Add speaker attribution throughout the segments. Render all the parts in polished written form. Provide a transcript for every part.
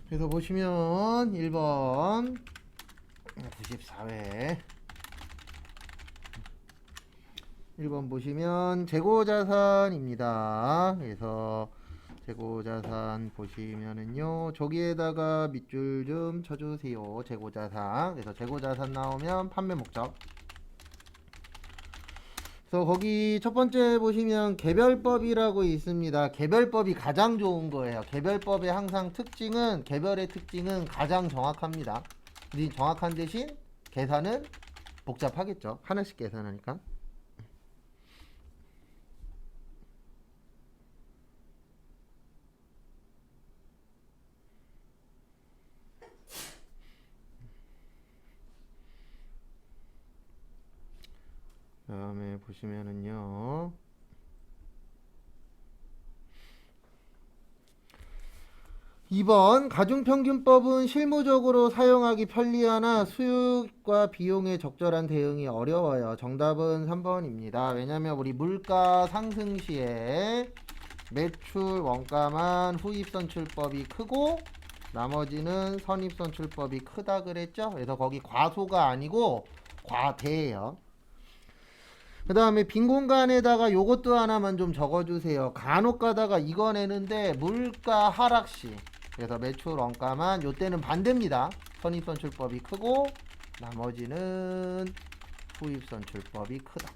Speaker 1: 그래서 보시면 1번 94회 1번 보시면 재고자산입니다. 그래서 재고자산 보시면은요, 저기에다가 밑줄 좀 쳐주세요. 재고자산. 그래서 재고자산 나오면 판매 목적. 그래서 거기 첫 번째 보시면 개별법이라고 있습니다. 개별법이 가장 좋은 거예요. 개별법의 항상 특징은, 개별의 특징은 가장 정확합니다. 정확한 대신 계산은 복잡하겠죠. 하나씩 계산하니까. 그 다음에 보시면은요, 2번 가중평균법은 실무적으로 사용하기 편리하나 수익과 비용의 적절한 대응이 어려워요. 정답은 3번입니다. 왜냐면 우리 물가 상승 시에 매출 원가만 후입선출법이 크고 나머지는 선입선출법이 크다 그랬죠. 그래서 거기 과소가 아니고 과대예요. 그 다음에 빈 공간에다가 요것도 하나만 좀 적어주세요. 간혹 가다가 이거 내는데 물가 하락시, 그래서 매출 원가만, 요때는 반대입니다. 선입선출법이 크고 나머지는 후입선출법이 크다.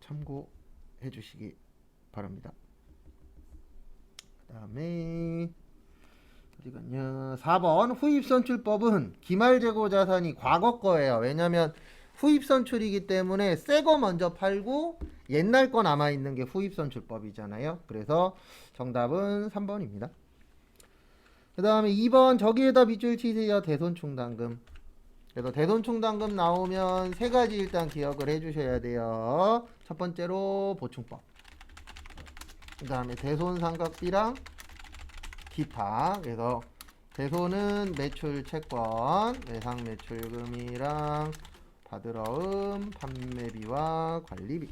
Speaker 1: 참고해 주시기 바랍니다. 그 다음에 어디갔냐, 4번 후입선출법은 기말재고자산이 과거 거예요. 왜냐면 후입선출이기 때문에 새 거 먼저 팔고 옛날 거 남아있는 게 후입선출법이잖아요. 그래서 정답은 3번입니다. 그 다음에 2번 저기에다 밑줄 치세요. 대손충당금. 그래서 대손충당금 나오면 세 가지 일단 기억을 해주셔야 돼요. 첫 번째로 보충법, 그 다음에 대손상각비랑 기타. 그래서 대손은 매출 채권, 외상 매출금이랑 받으러음, 판매비와 관리비.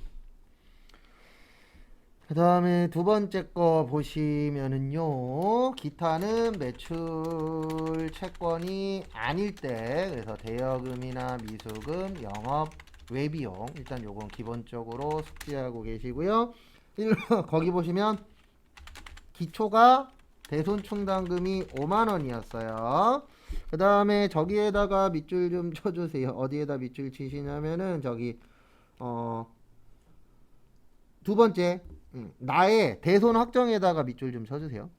Speaker 1: 그 다음에 두 번째 거 보시면은요, 기타는 매출 채권이 아닐 때, 그래서 대여금이나 미수금, 영업 외비용, 일단 요건 기본적으로 숙지하고 계시고요. 거기 보시면 기초가 대손충당금이 5만원이었어요. 그 다음에 저기에다가 밑줄 좀 쳐주세요. 어디에다 밑줄 치시냐면은 저기 두 번째, 나의 대손 확정에다가 밑줄 좀 쳐주세요.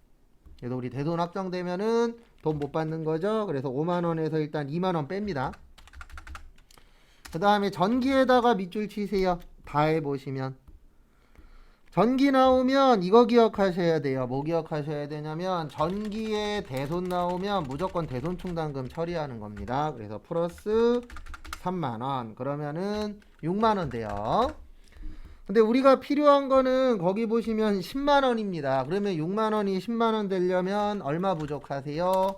Speaker 1: 그래서 우리 대손 확정되면은 돈 못 받는 거죠. 그래서 5만원에서 일단 2만원 뺍니다. 그 다음에 전기에다가 밑줄 치세요. 다 해보시면 전기 나오면 이거 기억하셔야 돼요. 뭐 기억하셔야 되냐면 전기에 대손 나오면 무조건 대손충당금 처리하는 겁니다. 그래서 플러스 3만원, 그러면은 6만원 돼요. 근데 우리가 필요한 거는 거기 보시면 10만원입니다. 그러면 6만원이 10만원 되려면 얼마 부족하세요?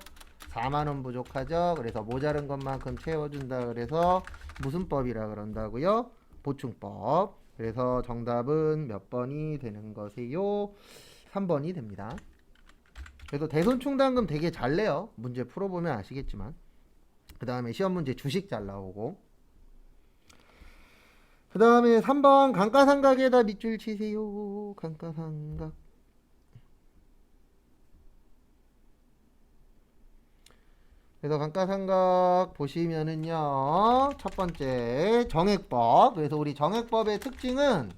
Speaker 1: 4만원 부족하죠. 그래서 모자른 것만큼 채워준다. 그래서 무슨 법이라 그런다고요? 보충법. 그래서 정답은 몇 번이 되는 거세요? 3번이 됩니다. 그래서 대손충당금 되게 잘 내요. 문제 풀어보면 아시겠지만. 그 다음에 시험 문제 주식 잘 나오고. 그 다음에 3번 감가상각에다 밑줄 치세요. 감가상각. 그래서 감가상각 보시면은요, 첫 번째 정액법. 그래서 우리 정액법의 특징은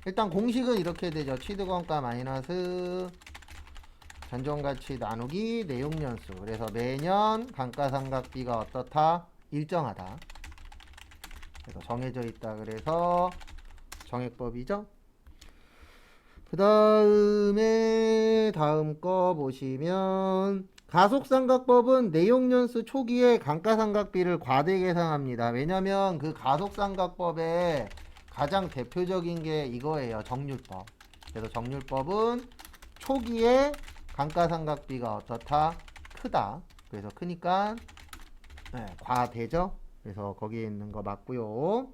Speaker 1: 일단 공식은 이렇게 되죠. 취득원가 마이너스 전종가치 나누기 내용연수. 그래서 매년 감가상각비가 어떻다? 일정하다. 그래서 정해져 있다. 그래서 정액법이죠. 그 다음에 다음 거 보시면 가속상각법은 내용연수 초기에 감가상각비를 과대 계상합니다. 왜냐면 그 가속상각법의 가장 대표적인 게 이거예요. 정률법. 그래서 정률법은 초기에 감가상각비가 어떻다? 크다. 그래서 크니까 과대죠. 그래서 거기에 있는 거 맞고요.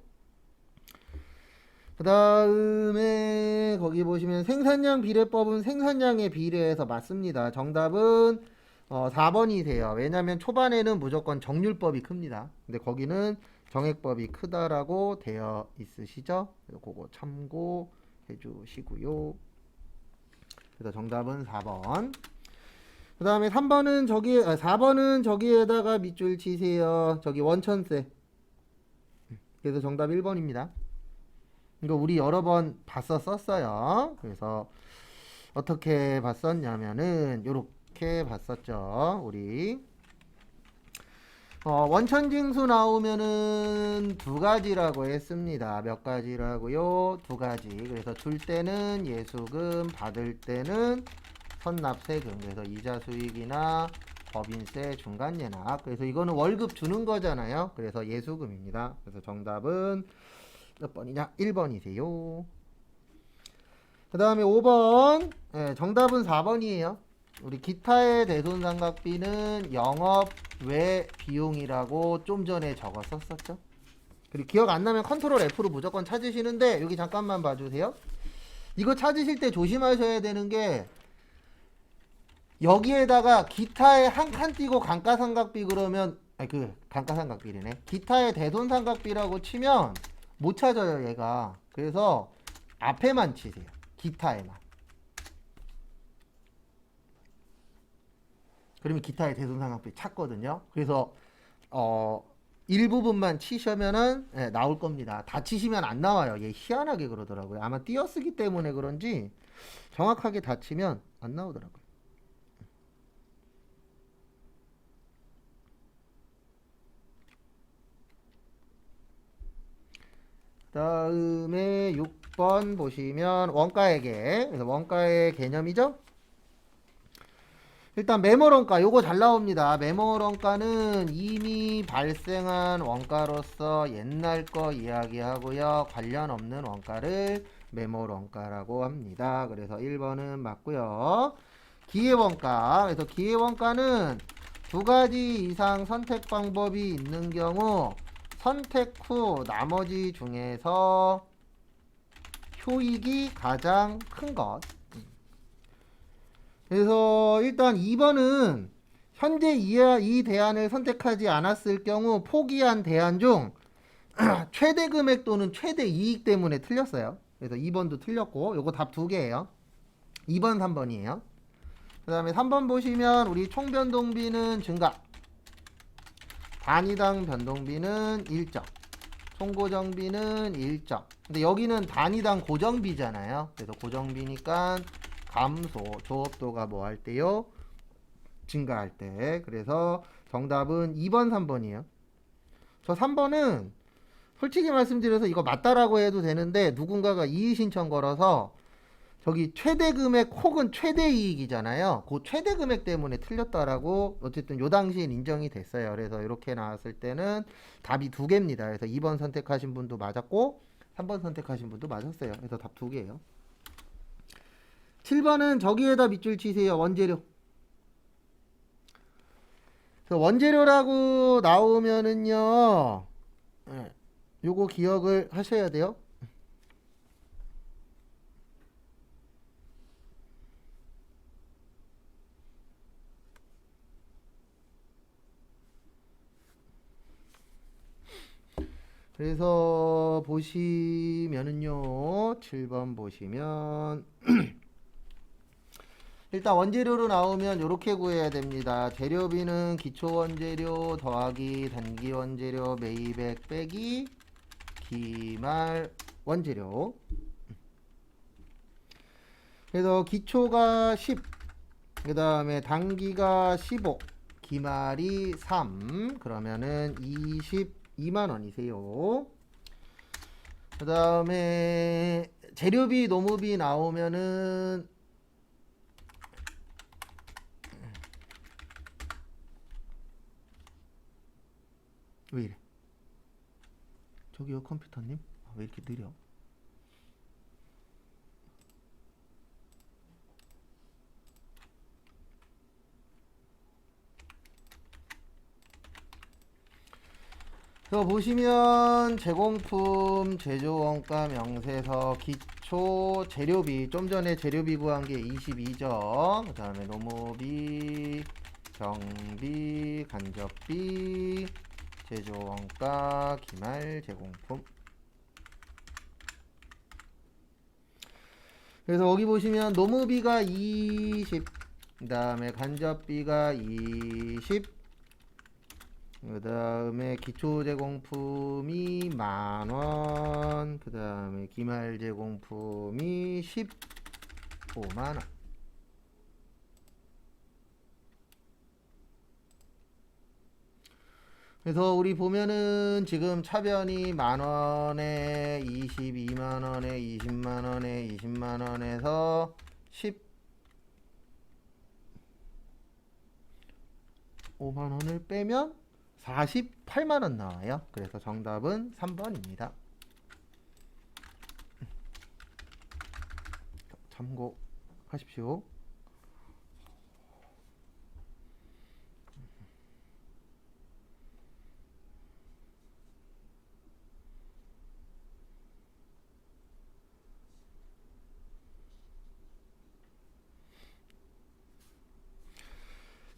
Speaker 1: 그 다음에 거기 보시면 생산량 비례법은 생산량에 비례해서 맞습니다. 정답은 4번이세요. 왜냐하면 초반에는 무조건 정률법이 큽니다. 근데 거기는 정액법이 크다라고 되어 있으시죠? 그래서 그거 참고해 주시고요. 그래서 정답은 4번. 그 다음에 3번은 4번은 저기에다가 밑줄 치세요. 저기 원천세. 그래서 정답 1번입니다. 이거 우리 여러 번 봤었어요. 그래서 어떻게 봤었냐면은 요렇게 봤었죠. 우리 원천징수 나오면은 두 가지라고 했습니다. 몇 가지라고요? 두 가지. 그래서 줄 때는 예수금, 받을 때는 선납세금. 그래서 이자 수익이나 법인세, 중간예납. 그래서 이거는 월급 주는 거잖아요. 그래서 예수금입니다. 그래서 정답은 몇 번이냐? 1번이세요. 그 다음에 5번. 네, 정답은 4번이에요. 우리 기타의 대손상각비는 영업 외 비용이라고 좀 전에 적었었죠. 그리고 기억 안 나면 컨트롤 F로 무조건 찾으시는데 여기 잠깐만 봐주세요. 이거 찾으실 때 조심하셔야 되는 게 여기에다가 기타에 한 칸 띄고 감가상각비 그러면 감가상각비네. 기타의 대손상각비라고 치면 못 찾아요 얘가. 그래서 앞에만 치세요. 기타에만. 그러면 기타의 대손상각비 찾거든요. 그래서 일부분만 치시면은 나올 겁니다. 다 치시면 안 나와요. 얘 희한하게 그러더라고요. 아마 띄어쓰기 때문에 그런지 정확하게 다 치면 안 나오더라고요. 다음에 6번 보시면 원가액에 그래서 원가의 개념이죠. 일단 매몰원가 요거 잘 나옵니다. 매몰원가는 이미 발생한 원가로서 옛날 거 이야기하고요. 관련 없는 원가를 매몰원가라고 합니다. 그래서 1번은 맞고요. 기회원가. 그래서 기회원가는 두 가지 이상 선택 방법이 있는 경우 선택 후 나머지 중에서 효익이 가장 큰 것. 그래서 일단 2번은 현재 이 대안을 선택하지 않았을 경우 포기한 대안 중 최대 금액 또는 최대 이익 때문에 틀렸어요. 그래서 2번도 틀렸고 요거 답 두 개예요. 2번, 3번이에요. 그 다음에 3번 보시면 우리 총 변동비는 증가, 단위당 변동비는 일정, 총고정비는 일정. 근데 여기는 단위당 고정비잖아요. 그래서 고정비니까 감소, 조업도가 뭐 할 때요? 증가할 때. 그래서 정답은 2번, 3번이에요. 저 3번은 솔직히 말씀드려서 이거 맞다라고 해도 되는데 누군가가 이의 신청 걸어서 저기 최대 금액 혹은 최대 이익이잖아요. 그 최대 금액 때문에 틀렸다라고 어쨌든 요 당시엔 인정이 됐어요. 그래서 이렇게 나왔을 때는 답이 두 개입니다. 그래서 2번 선택하신 분도 맞았고 3번 선택하신 분도 맞았어요. 그래서 답 두 개예요. 7번은 저기에다 밑줄 치세요. 원재료. 원재료라고 나오면은요, 요거 기억을 하셔야 돼요. 그래서 보시면은요, 7번 보시면 일단 원재료로 나오면 이렇게 구해야 됩니다. 재료비는 기초원재료 더하기 단기원재료 매입액 빼기 기말 원재료. 그래서 기초가 10, 그 다음에 단기가 15, 기말이 3, 그러면은 22만원이세요. 그 다음에 재료비, 노무비 나오면은 왜 이래? 저기요 컴퓨터님? 왜 이렇게 느려? 그래서 보시면 제공품 제조원가 명세서 기초 재료비 좀 전에 재료비 구한 게 22죠. 그 다음에 노무비 경비 간접비 제조원가 기말 제공품. 그래서 여기 보시면 노무비가 20, 그 다음에 간접비가 20, 그 다음에 기초 제공품이 10,000원, 그 다음에 기말 제공품이 15만원. 그래서 우리 보면은 지금 차변이 10,000원에 22만원에 20만원에 20만원에서 15만원을 빼면 48만원 나와요. 그래서 정답은 3번입니다. 참고하십시오.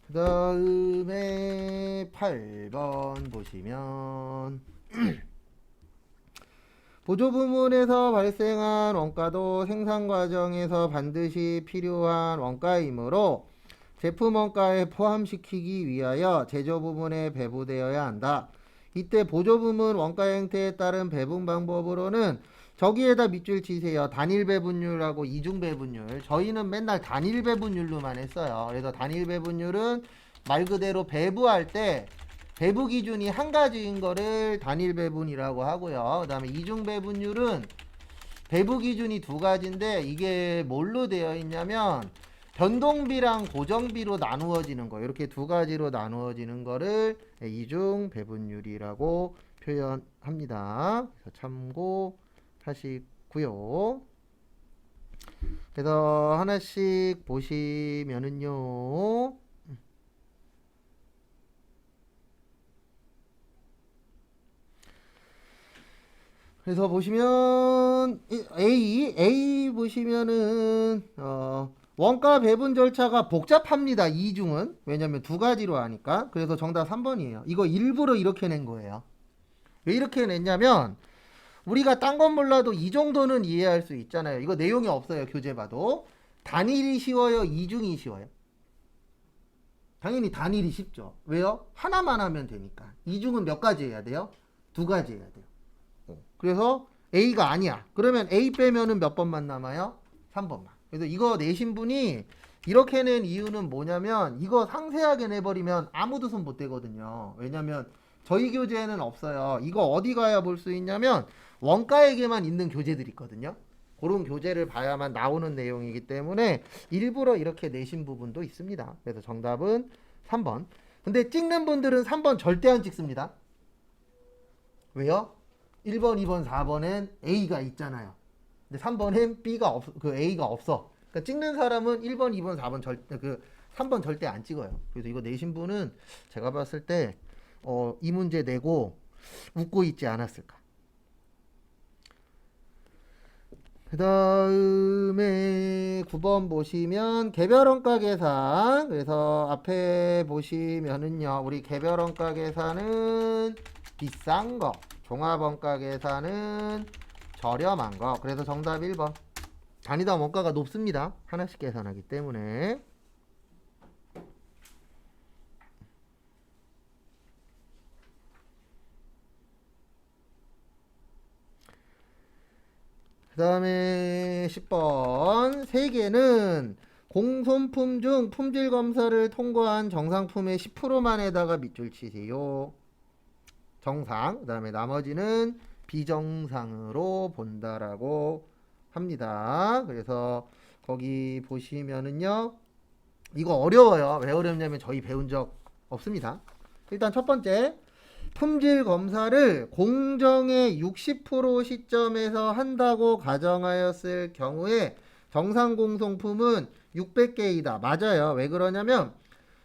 Speaker 1: 그 다음에 8번 보시면 보조 부문에서 발생한 원가도 생산 과정에서 반드시 필요한 원가이므로 제품 원가에 포함시키기 위하여 제조 부문에 배분되어야 한다. 이때 보조 부문 원가 형태에 따른 배분 방법으로는 저기에다 밑줄 치세요. 단일 배분율하고 이중 배분율. 저희는 맨날 단일 배분율로만 했어요. 그래서 단일 배분율은 말 그대로 배부할 때 배부 기준이 한 가지인 거를 단일 배분이라고 하고요. 그 다음에 이중 배분율은 배부 기준이 두 가지인데 이게 뭘로 되어 있냐면 변동비랑 고정비로 나누어지는 거, 이렇게 두 가지로 나누어지는 거를 이중 배분율이라고 표현합니다. 그래서 참고하시고요. 그래서 하나씩 보시면은요. 그래서 보시면 A 보시면은 원가 배분 절차가 복잡합니다. 이중은. 왜냐면 두 가지로 하니까. 그래서 정답 3번이에요. 이거 일부러 이렇게 낸 거예요. 왜 이렇게 냈냐면 우리가 딴 건 몰라도 이 정도는 이해할 수 있잖아요. 이거 내용이 없어요. 교재 봐도. 단일이 쉬워요? 이중이 쉬워요? 당연히 단일이 쉽죠. 왜요? 하나만 하면 되니까. 이중은 몇 가지 해야 돼요? 두 가지 해야 돼요. 그래서 A가 아니야. 그러면 A 빼면은 몇 번만 남아요? 3번만. 그래서 이거 내신 분이 이렇게 낸 이유는 뭐냐면 이거 상세하게 내버리면 아무도 손 못 대거든요. 왜냐면 저희 교재에는 없어요. 이거 어디 가야 볼 수 있냐면 원가에게만 있는 교재들이 있거든요. 그런 교재를 봐야만 나오는 내용이기 때문에 일부러 이렇게 내신 부분도 있습니다. 그래서 정답은 3번. 근데 찍는 분들은 3번 절대 안 찍습니다. 왜요? 1번, 2번, 4번엔 A가 있잖아요. 근데 3번엔 B가 A가 없어. 그러니까 찍는 사람은 1번, 2번, 4번 3번 절대 안 찍어요. 그래서 이거 내신 분은 제가 봤을 때 이 문제 내고 웃고 있지 않았을까. 그 다음에 9번 보시면 개별원가 계산. 그래서 앞에 보시면은요, 우리 개별원가 계산은 비싼 거, 종합원가 계산은 저렴한 거. 그래서 정답 1번. 단위당 원가가 높습니다. 하나씩 계산하기 때문에. 그 다음에 10번. 세계는 공손품 중 품질 검사를 통과한 정상품의 10%만에다가 밑줄 치세요. 정상. 그 다음에 나머지는 비정상으로 본다라고 합니다. 그래서 거기 보시면은요, 이거 어려워요. 왜 어렵냐면 저희 배운 적 없습니다. 일단 첫 번째, 품질 검사를 공정의 60% 시점에서 한다고 가정하였을 경우에 정상 공송품은 600개이다. 맞아요. 왜 그러냐면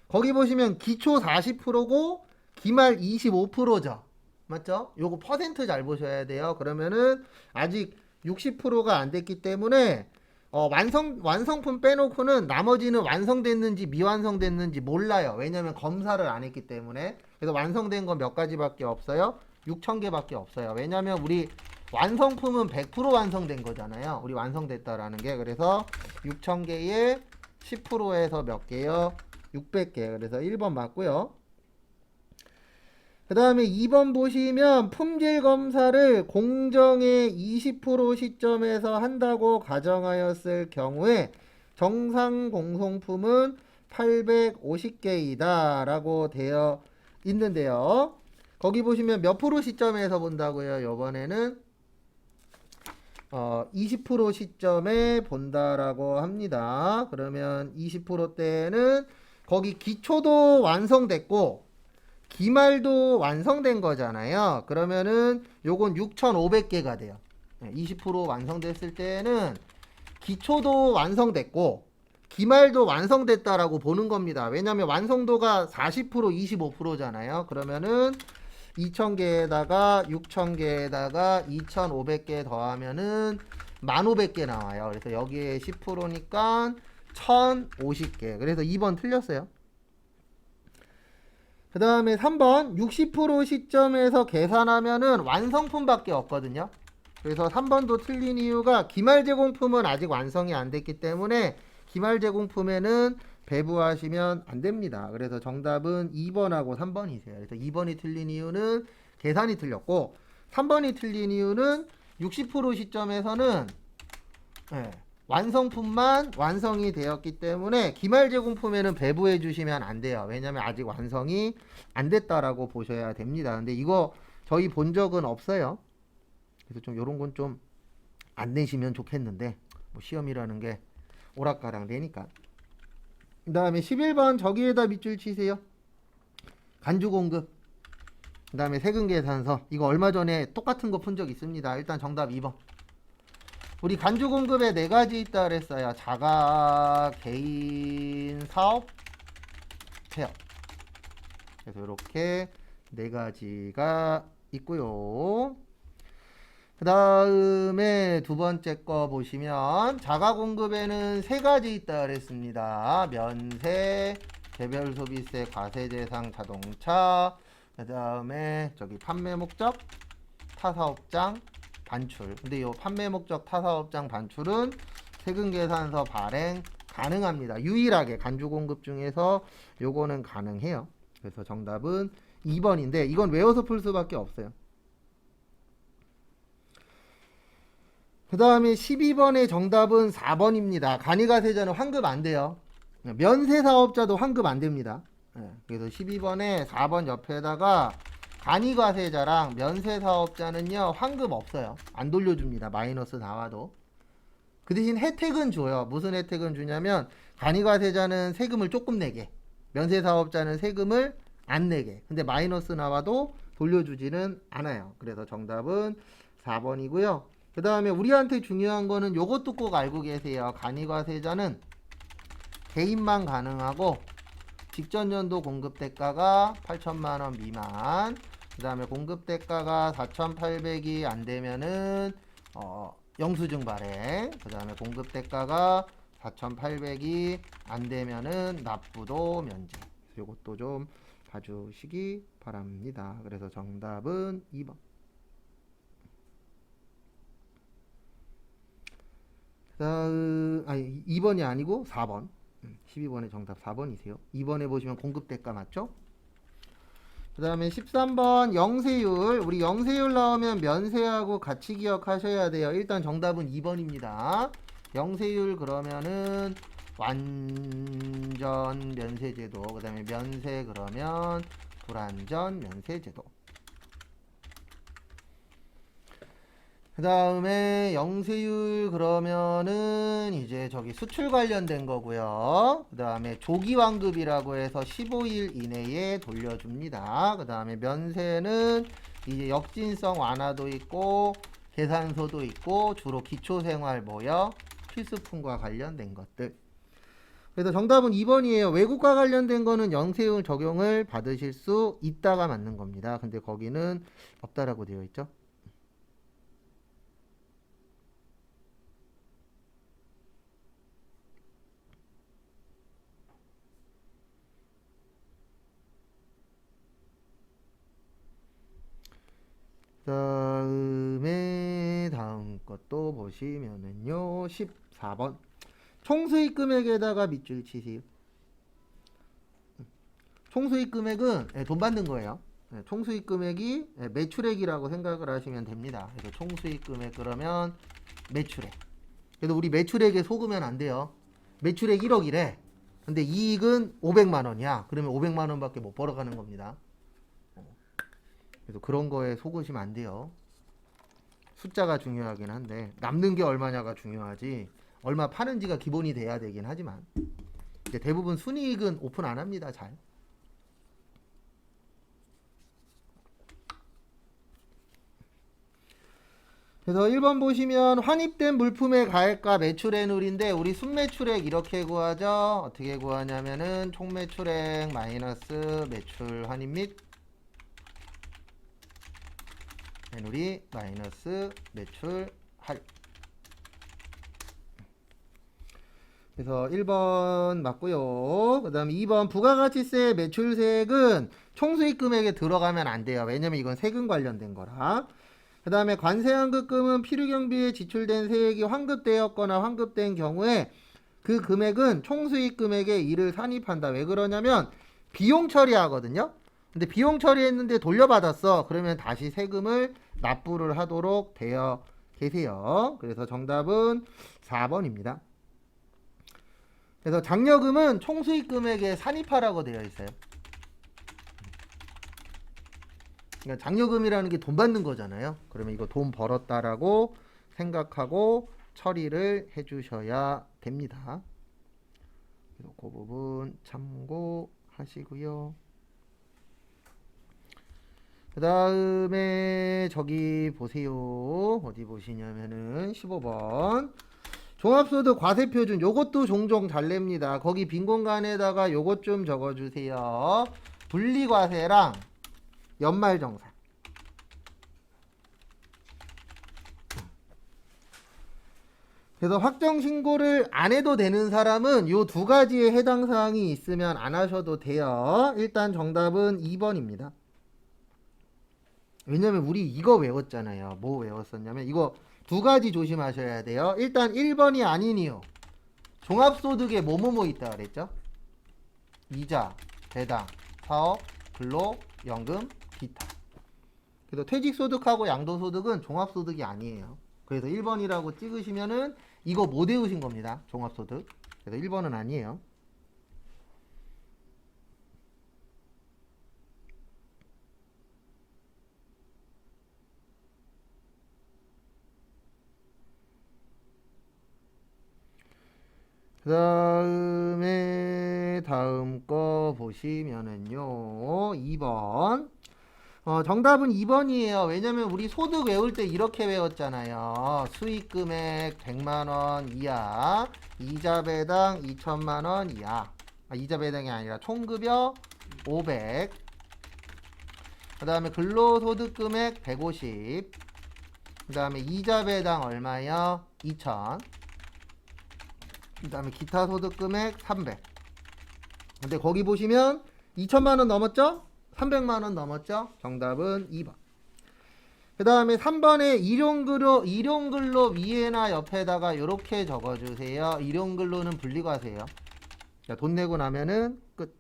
Speaker 1: 거기 보시면 기초 40%고 기말 25%죠. 맞죠? 요거 퍼센트 잘 보셔야 돼요. 그러면은 아직 60%가 안 됐기 때문에 완성품 빼놓고는 나머지는 완성됐는지 미완성됐는지 몰라요. 왜냐면 검사를 안 했기 때문에. 그래서 완성된 건 몇 가지밖에 없어요. 6,000개밖에 없어요. 왜냐면 우리 완성품은 100% 완성된 거잖아요. 우리 완성됐다라는 게. 그래서 6,000개에 10%에서 몇 개요? 600개. 그래서 1번 맞고요. 그 다음에 2번 보시면 품질 검사를 공정의 20% 시점에서 한다고 가정하였을 경우에 정상 공송품은 850개이다 라고 되어 있는데요. 거기 보시면 몇 프로 시점에서 본다고요? 요번에는 20% 시점에 본다라고 합니다. 그러면 20%대는 거기 기초도 완성됐고 기말도 완성된 거잖아요. 그러면은 요건 6,500개가 돼요. 20% 완성됐을 때는 기초도 완성됐고 기말도 완성됐다라고 보는 겁니다. 왜냐하면 완성도가 40% 25%잖아요. 그러면은 2,000개에다가 6,000개에다가 2,500개 더하면은 1,500개 나와요. 그래서 여기에 10%니까 1,050개. 그래서 2번 틀렸어요. 그 다음에 3번 60% 시점에서 계산하면은 완성품밖에 없거든요. 그래서 3번도 틀린 이유가 기말 제공품은 아직 완성이 안 됐기 때문에 기말 제공품에는 배부하시면 안 됩니다. 그래서 정답은 2번하고 3번이세요. 그래서 2번이 틀린 이유는 계산이 틀렸고 3번이 틀린 이유는 60% 시점에서는 완성품만 완성이 되었기 때문에 기말 제공품에는 배부해 주시면 안 돼요. 왜냐면 아직 완성이 안 됐다라고 보셔야 됩니다. 근데 이거 저희 본 적은 없어요. 그래서 좀 요런 건 좀 안 내시면 좋겠는데 뭐 시험이라는 게 오락가락 되니까. 그 다음에 11번 저기에다 밑줄 치세요. 간주 공급. 그 다음에 세금 계산서. 이거 얼마 전에 똑같은 거 푼 적 있습니다. 일단 정답 2번. 우리 간주 공급에 4가지 있다 그랬어요. 자가, 개인, 사업, 폐업. 그래서 이렇게 4가지가 있고요. 그 다음에 두 번째 거 보시면 자가 공급에는 3가지 있다 그랬습니다. 면세, 개별 소비세, 과세대상 자동차. 그 다음에 저기 판매 목적, 타사업장, 반출. 근데 이 판매 목적 타사업장 반출은 세금 계산서 발행 가능합니다. 유일하게 간주 공급 중에서 요거는 가능해요. 그래서 정답은 2번인데 이건 외워서 풀 수밖에 없어요. 그 다음에 12번의 정답은 4번입니다. 간이가세자는 환급 안 돼요. 면세사업자도 환급 안 됩니다. 그래서 12번에 4번 옆에다가 간이과세자랑 면세사업자는요 환급 없어요. 안 돌려줍니다. 마이너스 나와도. 그 대신 혜택은 줘요. 무슨 혜택은 주냐면 간이과세자는 세금을 조금 내게, 면세사업자는 세금을 안 내게. 근데 마이너스 나와도 돌려주지는 않아요. 그래서 정답은 4번이고요. 그 다음에 우리한테 중요한 거는 요것도 꼭 알고 계세요. 간이과세자는 개인만 가능하고 직전 연도 공급대가가 8천만원 미만, 그 다음에 공급대가가 4,800이 안 되면은 영수증 발행, 그 다음에 공급대가가 4,800이 안 되면은 납부도 면제. 이것도 좀 봐주시기 바랍니다. 그래서 정답은 2번. 아니 2번이 아니고 4번. 12번의 정답 4번이세요. 2번에 보시면 공급대가 맞죠? 그 다음에 13번 영세율. 우리 영세율 나오면 면세하고 같이 기억하셔야 돼요. 일단 정답은 2번입니다. 영세율 그러면은 완전 면세제도, 그 다음에 면세 그러면 불완전 면세제도. 그 다음에 영세율 그러면은 이제 저기 수출 관련된 거고요. 그 다음에 조기환급이라고 해서 15일 이내에 돌려줍니다. 그 다음에 면세는 이제 역진성 완화도 있고 계산서도 있고 주로 기초생활 모여 필수품과 관련된 것들. 그래서 정답은 2번이에요. 외국과 관련된 거는 영세율 적용을 받으실 수 있다가 맞는 겁니다. 근데 거기는 없다라고 되어 있죠. 다음 것도 보시면은요. 14번. 총수익 금액에다가 밑줄 치세요. 총수익 금액은 돈 받는 거예요. 총수익 금액이 매출액이라고 생각을 하시면 됩니다. 그래서 총수익 금액 그러면 매출액. 그래도 우리 매출액에 속으면 안 돼요. 매출액 1억이래. 근데 이익은 500만 원이야. 그러면 500만 원밖에 못 벌어가는 겁니다. 그래서 그런 거에 속으시면 안 돼요. 숫자가 중요하긴 한데 남는 게 얼마냐가 중요하지. 얼마 파는지가 기본이 돼야 되긴 하지만 대부분 순이익은 오픈 안 합니다. 잘. 그래서 1번 보시면 환입된 물품의 가액과 매출의 누리인데 우리 순매출액 이렇게 구하죠. 어떻게 구하냐면은 총매출액 마이너스 매출 환입 및 매누리 마이너스 매출 할인. 그래서 1번 맞고요. 그 다음에 2번 부가가치세 매출세액은 총수익 금액에 들어가면 안 돼요. 왜냐면 이건 세금 관련된 거라. 그 다음에 관세환급금은 필요경비에 지출된 세액이 환급되었거나 환급된 경우에 그 금액은 총수익 금액에 이를 산입한다. 왜 그러냐면 비용 처리하거든요. 근데 비용 처리했는데 돌려받았어. 그러면 다시 세금을 납부를 하도록 되어 계세요. 그래서 정답은 4번입니다. 그래서 장려금은 총수익 금액에 산입하라고 되어 있어요. 그러니까 장려금이라는 게 돈 받는 거잖아요. 그러면 이거 돈 벌었다라고 생각하고 처리를 해주셔야 됩니다. 그래서 그 부분 참고하시고요. 그 다음에 저기 보세요. 어디 보시냐면은 15번 종합소득 과세표준 요것도 종종 잘 냅니다. 거기 빈 공간에다가 요것 좀 적어주세요. 분리과세랑 연말정산. 그래서 확정신고를 안 해도 되는 사람은 요 두 가지의 해당 사항이 있으면 안 하셔도 돼요. 일단 정답은 2번입니다. 왜냐면 우리 이거 외웠잖아요. 뭐 외웠었냐면 이거 두 가지 조심하셔야 돼요. 일단 1번이 아닌 이유. 종합소득에 뭐뭐뭐 있다 그랬죠? 이자, 배당, 사업, 근로, 연금, 기타. 그래서 퇴직소득하고 양도소득은 종합소득이 아니에요. 그래서 1번이라고 찍으시면은 이거 못 외우신 겁니다. 종합소득. 그래서 1번은 아니에요. 그 다음에 다음 거 보시면은요 2번 정답은 2번이에요. 왜냐면 우리 소득 외울 때 이렇게 외웠잖아요. 수익금액 100만원 이하, 이자 배당 2천만원 이하. 이자 배당이 아니라 총급여 500. 그 다음에 근로소득금액 150. 그 다음에 이자 배당 얼마요? 2천. 그 다음에 기타 소득금액 300. 근데 거기 보시면 2천만원 넘었죠? 300만원 넘었죠? 정답은 2번. 그 다음에 3번에 일용근로 위에나 옆에다가 이렇게 적어주세요. 일용근로는 분리과세요. 돈 내고 나면은 끝.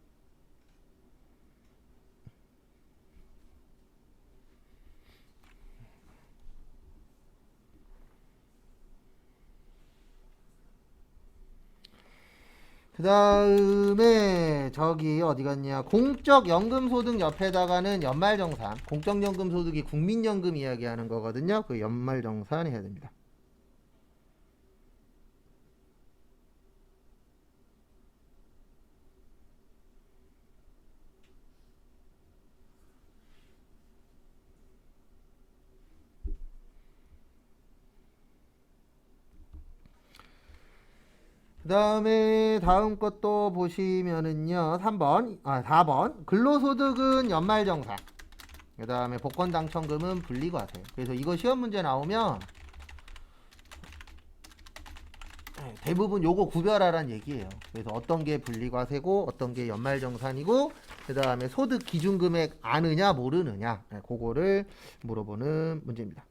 Speaker 1: 그 다음에 저기 어디 갔냐 공적연금소득 옆에다가는 연말정산 공적연금소득이 국민연금 이야기하는 거거든요. 그 연말정산 해야 됩니다. 그 다음에 다음 것도 보시면은요. 4번. 근로소득은 연말정산. 그 다음에 복권 당첨금은 분리과세. 그래서 이거 시험 문제 나오면 대부분 요거 구별하라는 얘기예요. 그래서 어떤 게 분리과세고 어떤 게 연말정산이고 그 다음에 소득 기준금액 아느냐 모르느냐 그거를 물어보는 문제입니다.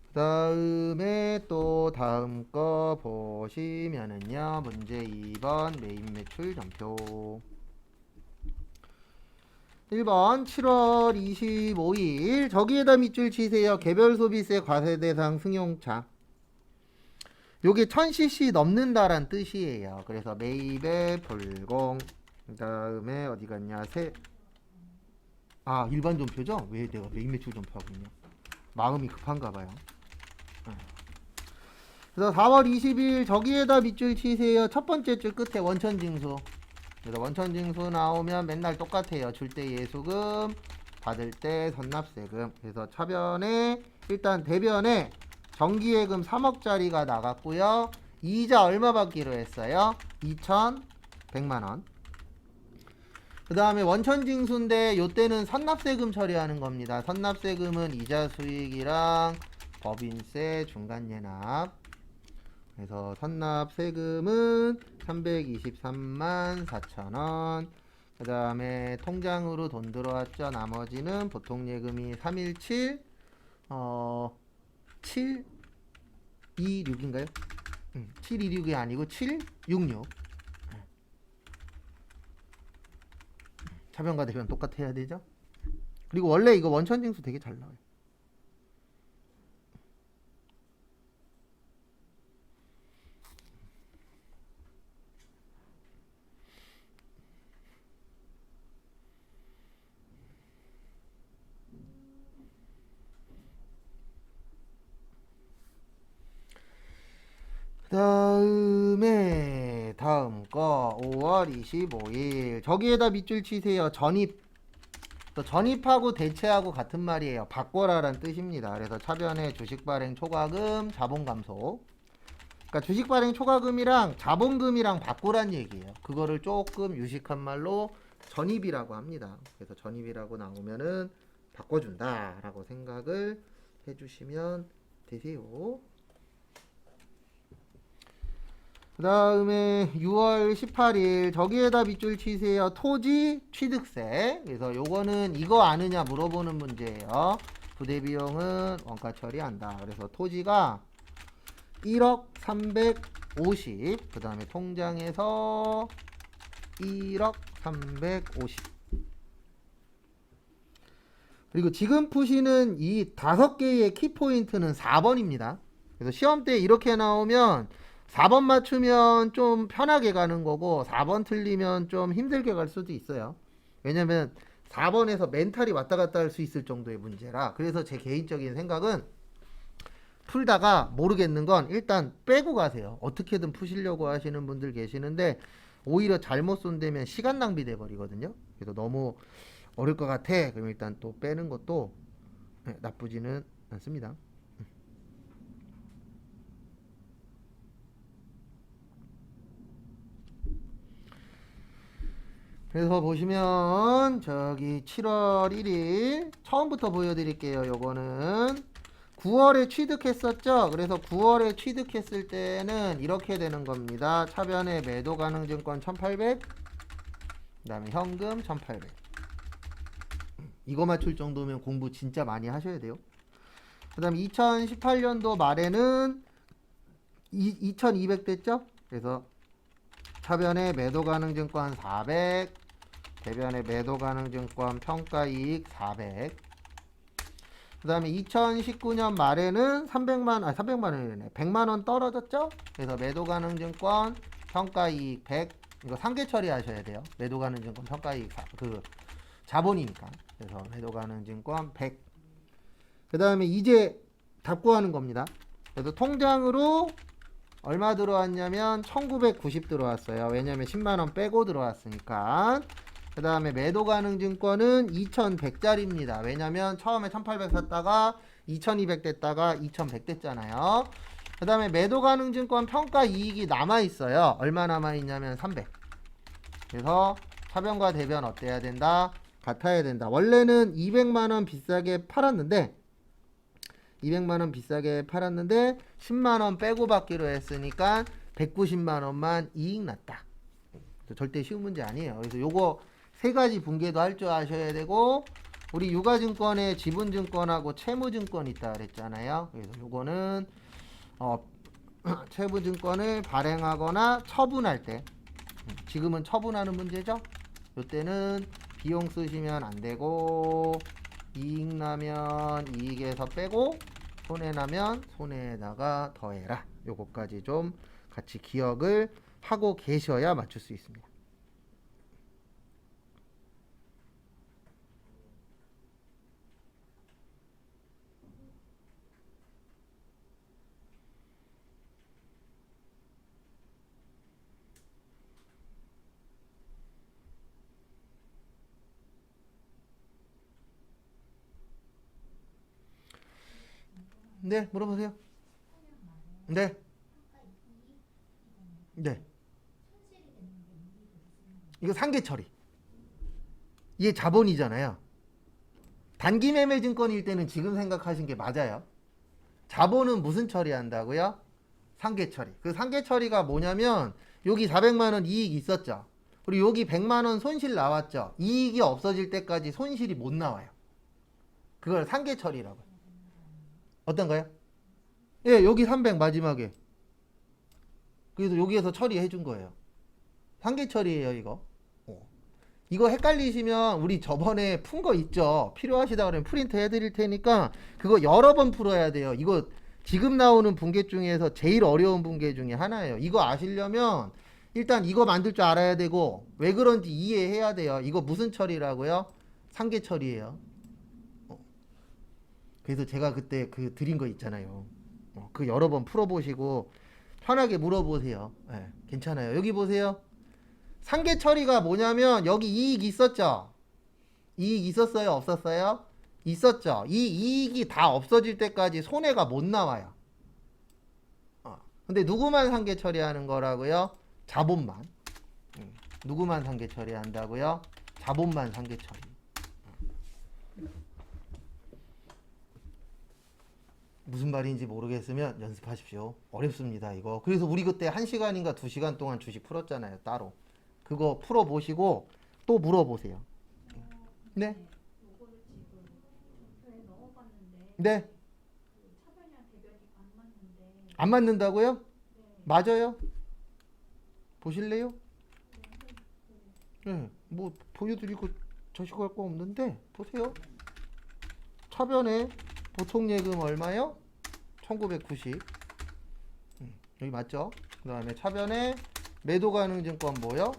Speaker 1: 그 다음에 또 다음 거 보시면은요. 문제 2번 메인 매출 전표. 1번 7월 25일 저기에다 밑줄 치세요. 개별 소비세 과세 대상 승용차. 요게 1000cc 넘는다란 뜻이에요. 그래서 매입에 불공. 그 다음에 어디 갔냐? 일반 전표죠? 왜 내가 메인 매출 전표하고 있냐? 마음이 급한가 봐요. 그래서 4월 20일 저기에다 밑줄 치세요. 첫 번째 줄 끝에 원천징수. 그래서 원천징수 나오면 맨날 똑같아요. 줄 때 예수금, 받을 때 선납세금. 그래서 차변에 일단 대변에 정기예금 3억짜리가 나갔고요. 이자 얼마 받기로 했어요? 2,100만원. 그 다음에 원천징수인데 요때는 선납세금 처리하는 겁니다. 선납세금은 이자 수익이랑 법인세 중간예납. 그래서 선납세금은 323만 4천원. 그 다음에 통장으로 돈 들어왔죠. 나머지는 보통예금이 317 726인가요? 726이 아니고 766. 차변과 대변 똑같아야 되죠. 그리고 원래 이거 원천징수 되게 잘 나와요. 다음 거 5월 25일 저기에다 밑줄 치세요. 전입. 전입하고 대체하고 같은 말이에요. 바꿔라란 뜻입니다. 그래서 차변에 주식 발행 초과금, 자본 감소. 그러니까 주식 발행 초과금이랑 자본금이랑 바꾸란 얘기예요. 그거를 조금 유식한 말로 전입이라고 합니다. 그래서 전입이라고 나오면은 바꿔준다라고 생각을 해주시면 되세요. 그 다음에 6월 18일 저기에다 밑줄 치세요. 토지 취득세. 그래서 요거는 이거 아느냐 물어보는 문제예요. 부대비용은 원가 처리한다. 그래서 토지가 1억 350. 그 다음에 통장에서 1억 350. 그리고 지금 푸시는 이 5개의 키포인트는 4번입니다. 그래서 시험 때 이렇게 나오면 4번 맞추면 좀 편하게 가는 거고 4번 틀리면 좀 힘들게 갈 수도 있어요. 왜냐면 4번에서 멘탈이 왔다 갔다 할 수 있을 정도의 문제라. 그래서 제 개인적인 생각은 풀다가 모르겠는 건 일단 빼고 가세요. 어떻게든 푸시려고 하시는 분들 계시는데 오히려 잘못 손대면 시간 낭비돼 버리거든요. 그래서 너무 어려울 것 같아. 그럼 일단 또 빼는 것도 나쁘지는 않습니다. 그래서 보시면 저기 7월 1일 처음부터 보여드릴게요. 요거는 9월에 취득했었죠. 그래서 9월에 취득했을 때는 이렇게 되는 겁니다. 차변에 매도 가능 증권 1800, 그 다음에 현금 1800. 이거 맞출 정도면 공부 진짜 많이 하셔야 돼요. 그 다음에 2018년도 말에는 2200 됐죠. 그래서 차변에 매도 가능 증권 400, 대변에 매도 가능 증권 평가이익 400. 그 다음에 2019년 말에는 300만 원이네. 100만 원 떨어졌죠? 그래서 매도 가능 증권 평가이익 100. 이거 상계 처리하셔야 돼요. 매도 가능 증권 평가이익 4. 그 자본이니까. 그래서 매도 가능 증권 100. 그 다음에 이제 답 구하는 겁니다. 그래서 통장으로 얼마 들어왔냐면 1990 들어왔어요. 왜냐면 10만 원 빼고 들어왔으니까. 그 다음에 매도 가능 증권은 2100짜리입니다. 왜냐면 처음에 1800 샀다가 2200 됐다가 2100 됐잖아요. 그 다음에 매도 가능 증권 평가 이익이 남아있어요. 얼마 남아있냐면 300. 그래서 차변과 대변 어때야 된다? 같아야 된다. 원래는 200만원 비싸게 팔았는데 10만원 빼고 받기로 했으니까 190만원만 이익 났다. 절대 쉬운 문제 아니에요. 그래서 요거 세 가지 분계도 할 줄 아셔야 되고, 우리 유가증권에 지분증권하고 채무증권 있다 그랬잖아요. 그래서 요거는 채무증권을 발행하거나 처분할 때, 지금은 처분하는 문제죠. 요때는 비용 쓰시면 안 되고, 이익 나면 이익에서 빼고, 손해 나면 손해에다가 더해라. 요거까지 좀 같이 기억을 하고 계셔야 맞출 수 있습니다. 네, 물어보세요. 네, 네. 이거 상계 처리. 이게 자본이잖아요. 단기 매매 증권일 때는 지금 생각하신 게 맞아요. 자본은 무슨 처리한다고요? 상계 처리. 그 상계 처리가 뭐냐면 여기 400만원 이익 있었죠. 그리고 여기 100만원 손실 나왔죠. 이익이 없어질 때까지 손실이 못 나와요. 그걸 상계 처리라고. 어떤가요? 예, 여기 300 마지막에. 그래서 여기에서 처리해 준 거예요. 상계 처리예요, 이거. 이거 헷갈리시면 우리 저번에 푼 거 있죠. 필요하시다 그러면 프린트 해드릴 테니까 그거 여러 번 풀어야 돼요. 이거 지금 나오는 분계 중에서 제일 어려운 분계 중에 하나예요. 이거 아시려면 일단 이거 만들 줄 알아야 되고 왜 그런지 이해해야 돼요. 이거 무슨 처리라고요? 상계 처리예요. 그래서 제가 그때 그 드린 거 있잖아요. 그 여러 번 풀어보시고 편하게 물어보세요. 네, 괜찮아요. 여기 보세요. 상계 처리가 뭐냐면 여기 이익 있었죠? 이익 있었어요? 없었어요? 있었죠? 이 이익이 다 없어질 때까지 손해가 못 나와요. 근데 누구만 상계 처리하는 거라고요? 자본만. 누구만 상계 처리한다고요? 자본만 상계 처리. 무슨 말인지 모르겠으면 연습하십시오. 어렵습니다, 이거. 그래서 우리 그때 1시간인가 2시간 동안 주식 풀었잖아요, 따로. 그거 풀어보시고 또 물어보세요. 네? 네? 안 맞는다고요? 맞아요? 보실래요? 네, 뭐 보여드리고 저식할 거 없는데 보세요. 차변에 보통 예금 얼마요? 1990. 여기 맞죠? 그 다음에 차변에 매도 가능 증권 뭐요?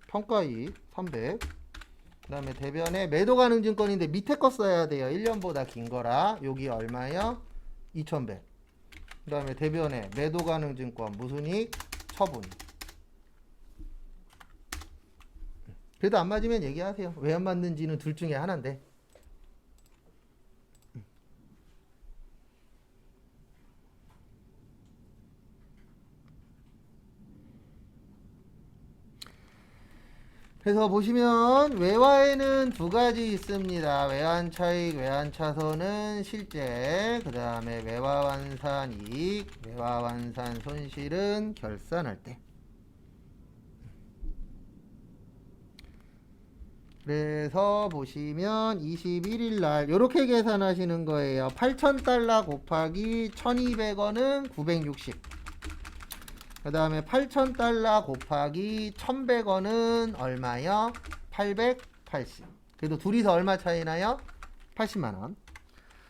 Speaker 1: 평가이익 300. 그 다음에 대변에 매도 가능 증권인데 밑에 거 써야 돼요. 1년보다 긴 거라. 여기 얼마요? 2100. 그 다음에 대변에 매도 가능 증권 무슨 이익? 처분. 그래도 안 맞으면 얘기하세요. 왜 안 맞는지는 둘 중에 하나인데. 그래서 보시면 외화에는 두 가지 있습니다. 외환 차익, 외환 차손은 실제, 그 다음에 외화 환산 이익, 외화 환산 손실은 결산할 때. 그래서 보시면 21일 날 이렇게 계산하시는 거예요. 8,000달러 곱하기 1,200원은 960. 그 다음에 8,000달러 곱하기 1,100원은 얼마요? 880. 그래도 둘이서 얼마 차이 나요? 80만원.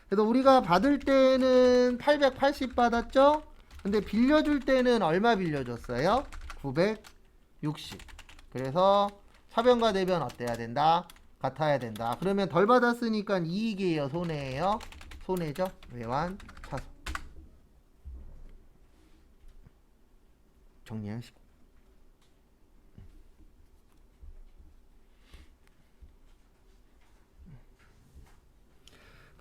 Speaker 1: 그래서 우리가 받을 때는 880 받았죠? 근데 빌려줄 때는 얼마 빌려줬어요? 960. 그래서 차변과 대변 어때야 된다? 같아야 된다. 그러면 덜 받았으니까 이익이에요? 손해예요? 손해죠? 외환 차손. 정리하시고.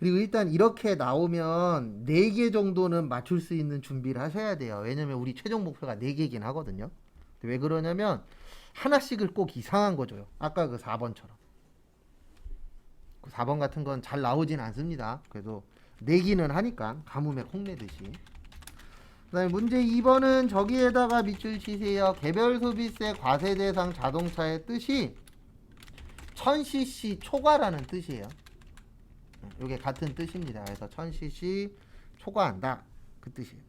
Speaker 1: 그리고 일단 이렇게 나오면 4개 정도는 맞출 수 있는 준비를 하셔야 돼요. 왜냐면 우리 최종 목표가 4개긴 하거든요. 왜 그러냐면 하나씩을 꼭 이상한 거 줘요. 아까 그 4번처럼. 그 4번 같은 건 잘 나오진 않습니다. 그래도 내기는 하니까 가뭄에 콩 내듯이. 그다음에 문제 2번은 저기에다가 밑줄 치세요. 개별 소비세 과세 대상 자동차의 뜻이 1000cc 초과라는 뜻이에요. 이게 같은 뜻입니다. 그래서 1000cc 초과한다. 그 뜻이에요.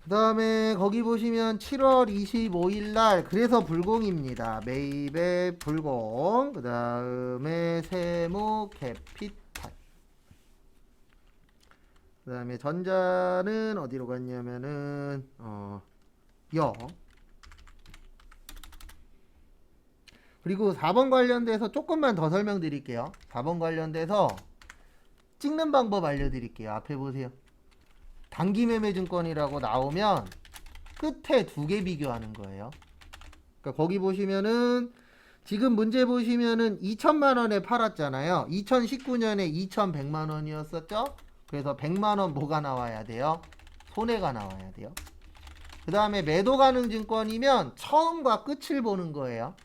Speaker 1: 그 다음에 거기 보시면 7월 25일 날 그래서 불공입니다. 매입의 불공. 그 다음에 세무 캐피탈. 그 다음에 전자는 어디로 갔냐면은 여. 그리고 4번 관련돼서 조금만 더 설명드릴게요. 4번 관련돼서 찍는 방법 알려드릴게요. 앞에 보세요. 단기매매증권이라고 나오면 끝에 2개 비교하는 거예요. 그러니까 거기 보시면은 지금 문제 보시면은 2천만 원에 팔았잖아요. 2019년에 2,100만 원이었었죠. 그래서 100만 원 뭐가 나와야 돼요? 손해가 나와야 돼요. 그 다음에 매도 가능 증권이면 처음과 끝을 보는 거예요.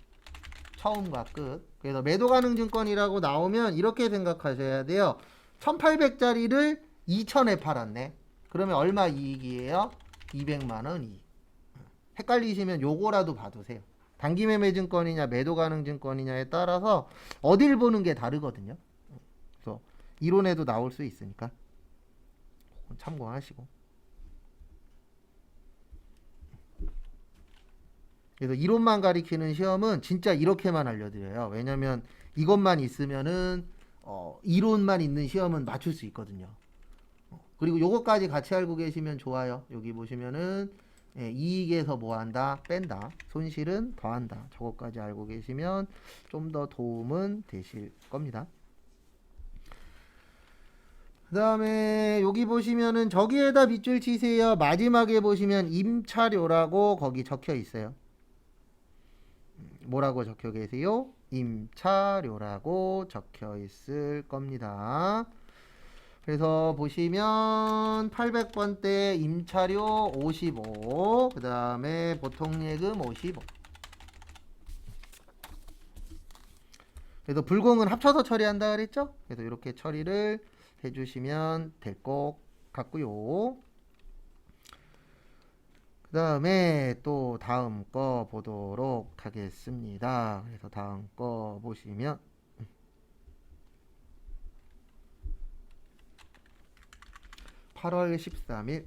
Speaker 1: 처음과 끝. 그래서 매도 가능 증권이라고 나오면 이렇게 생각하셔야 돼요. 1800짜리를 2000에 팔았네. 그러면 얼마 이익이에요? 200만 원 이익. 헷갈리시면 요거라도 봐두세요. 단기매매 증권이냐 매도 가능 증권이냐에 따라서 어딜 보는 게 다르거든요. 그래서 이론에도 나올 수 있으니까 참고하시고. 그래서 이론만 가리키는 시험은 진짜 이렇게만 알려드려요. 왜냐면 이것만 있으면은 이론만 있는 시험은 맞출 수 있거든요. 그리고 요것까지 같이 알고 계시면 좋아요. 여기 보시면은 이익에서 뭐 한다? 뺀다. 손실은 더한다. 저것까지 알고 계시면 좀 더 도움은 되실 겁니다. 그 다음에 여기 보시면은 저기에다 밑줄 치세요. 마지막에 보시면 임차료라고 거기 적혀 있어요. 뭐라고 적혀 계세요? 임차료라고 적혀 있을 겁니다. 그래서 보시면 800번대 임차료 55, 그 다음에 보통예금 55. 그래서 불공은 합쳐서 처리한다 그랬죠? 그래서 이렇게 처리를 해주시면 될 것 같고요. 그 다음에 또 다음 거 보도록 하겠습니다. 그래서 다음 거 보시면 8월 13일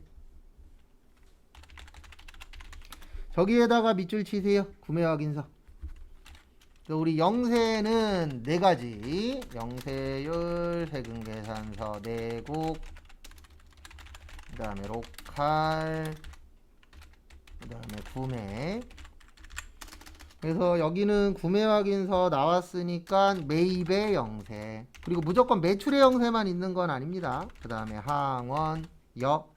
Speaker 1: 저기에다가 밑줄 치세요. 구매 확인서. 우리 영세는 4가지. 영세율, 세금계산서, 내국, 그 다음에 로컬, 그 다음에 구매. 그래서 여기는 구매 확인서 나왔으니까 매입의 영세. 그리고 무조건 매출의 영세만 있는 건 아닙니다. 그 다음에 항원, 역.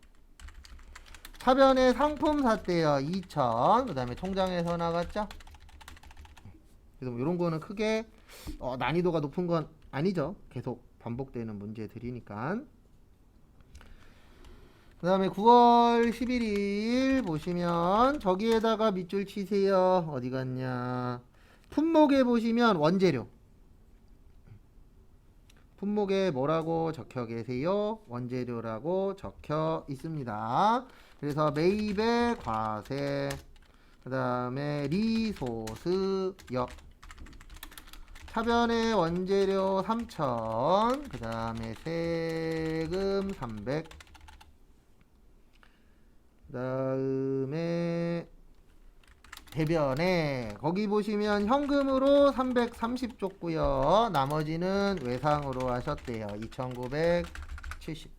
Speaker 1: 차변에 상품 샀대요. 2천. 그 다음에 통장에서 나갔죠. 그래서 뭐 이런 거는 크게 난이도가 높은 건 아니죠. 계속 반복되는 문제들이니까. 그 다음에 9월 11일 보시면 저기에다가 밑줄 치세요. 어디 갔냐. 품목에 보시면 원재료. 품목에 뭐라고 적혀 계세요? 원재료라고 적혀 있습니다. 그래서 매입의 과세, 그 다음에 리소스 역, 차변의 원재료 3,000, 그 다음에 세금 300, 그 다음에 대변에 거기 보시면 현금으로 330 줬고요. 나머지는 외상으로 하셨대요. 2,970.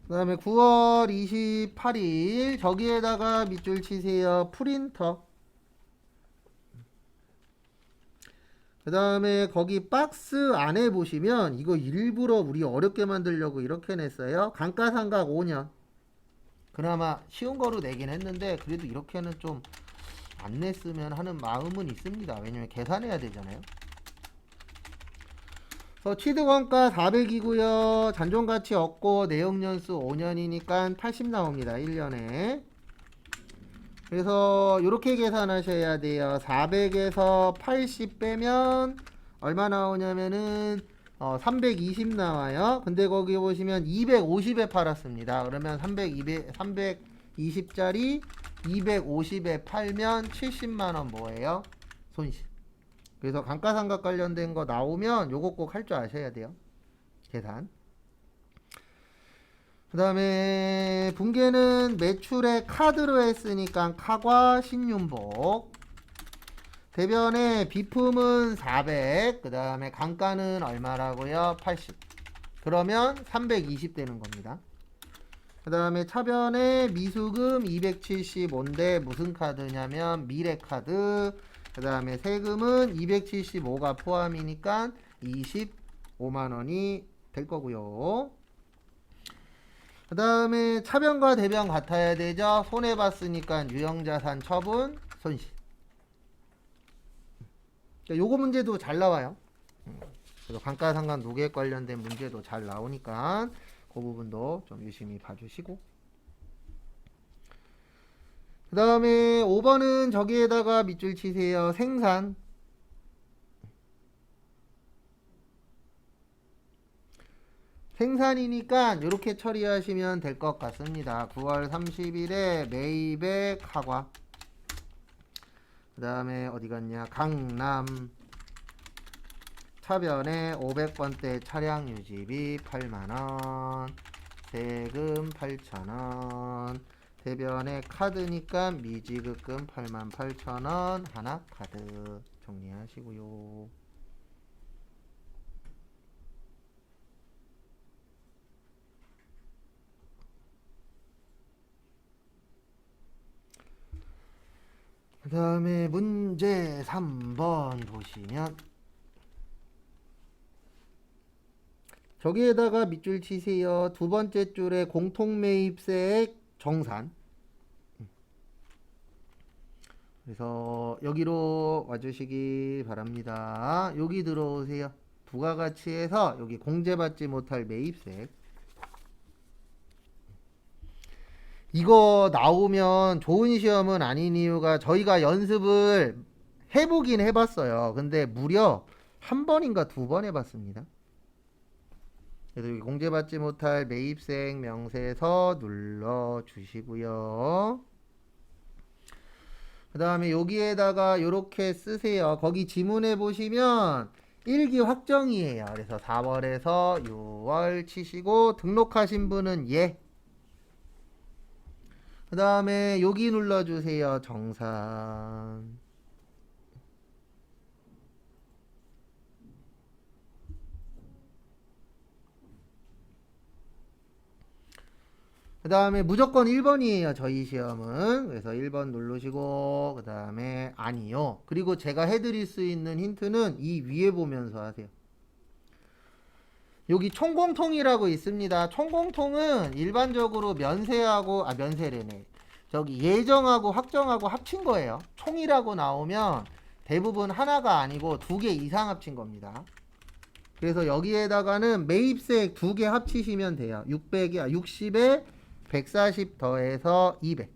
Speaker 1: 그 다음에 9월 28일 저기에다가 밑줄 치세요. 프린터. 그 다음에 거기 박스 안에 보시면 이거 일부러 우리 어렵게 만들려고 이렇게 냈어요. 감가상각 5년. 그나마 쉬운 거로 내긴 했는데 그래도 이렇게는 좀 안 냈으면 하는 마음은 있습니다. 왜냐면 계산해야 되잖아요. 그래서 취득원가 400이고요. 잔존가치 없고 내역연수 5년이니까 80 나옵니다. 1년에. 그래서 이렇게 계산하셔야 돼요. 400에서 80 빼면 얼마 나오냐면은 320 나와요. 근데 거기 보시면 250에 팔았습니다. 그러면 320짜리 250에 팔면 70만원 뭐예요? 손실. 그래서 감가상각 관련된 거 나오면 요거 꼭 할 줄 아셔야 돼요. 계산. 그 다음에 분계는 매출에 카드로 했으니까 카과 신윤복. 대변에 비품은 400. 그 다음에 감가는 얼마라고요? 80. 그러면 320 되는 겁니다. 그 다음에 차변에 미수금 275인데 무슨 카드냐면 미래카드. 그 다음에 세금은 275가 포함이니까 25만원이 될 거고요. 그 다음에 차변과 대변 같아야 되죠. 손해봤으니까 유형자산 처분 손실. 요거 문제도 잘 나와요. 그래서 감가상각 노객 관련된 문제도 잘 나오니까 그 부분도 좀 유심히 봐주시고. 그 다음에 5번은 저기에다가 밑줄 치세요. 생산. 생산이니까 이렇게 처리하시면 될 것 같습니다. 9월 30일에 매입의 카과. 그 다음에 어디 갔냐? 강남. 차변에 500번대 차량 유지비 8만원. 세금 8,000원. 대변에 카드니까 미지급금 88,000원. 하나 카드 정리하시고요. 그 다음에 문제 3번 보시면 저기에다가 밑줄 치세요. 두 번째 줄에 공통매입세액 정산. 그래서 여기로 와주시기 바랍니다. 여기 들어오세요. 부가가치에서 여기 공제받지 못할 매입세액. 이거 나오면 좋은 시험은 아닌 이유가 저희가 연습을 해보긴 해봤어요. 근데 무려 한 번인가 두 번 해봤습니다. 그래서 여기 공제받지 못할 매입세액 명세서 눌러주시고요. 그 다음에 여기에다가 이렇게 쓰세요. 거기 지문에 보시면 1기 확정이에요. 그래서 4월에서 6월 치시고 등록하신 분은 예. 그 다음에 여기 눌러주세요. 정산. 그 다음에 무조건 1번이에요. 저희 시험은. 그래서 1번 누르시고 그 다음에 아니요. 그리고 제가 해드릴 수 있는 힌트는 이 위에 보면서 하세요. 여기 총공통이라고 있습니다. 총공통은 일반적으로 면세하고 면세래네. 저기 예정하고 확정하고 합친 거예요. 총이라고 나오면 대부분 하나가 아니고 두 개 이상 합친 겁니다. 그래서 여기에다가는 매입세액 두 개 합치시면 돼요. 60에 140 더해서 200.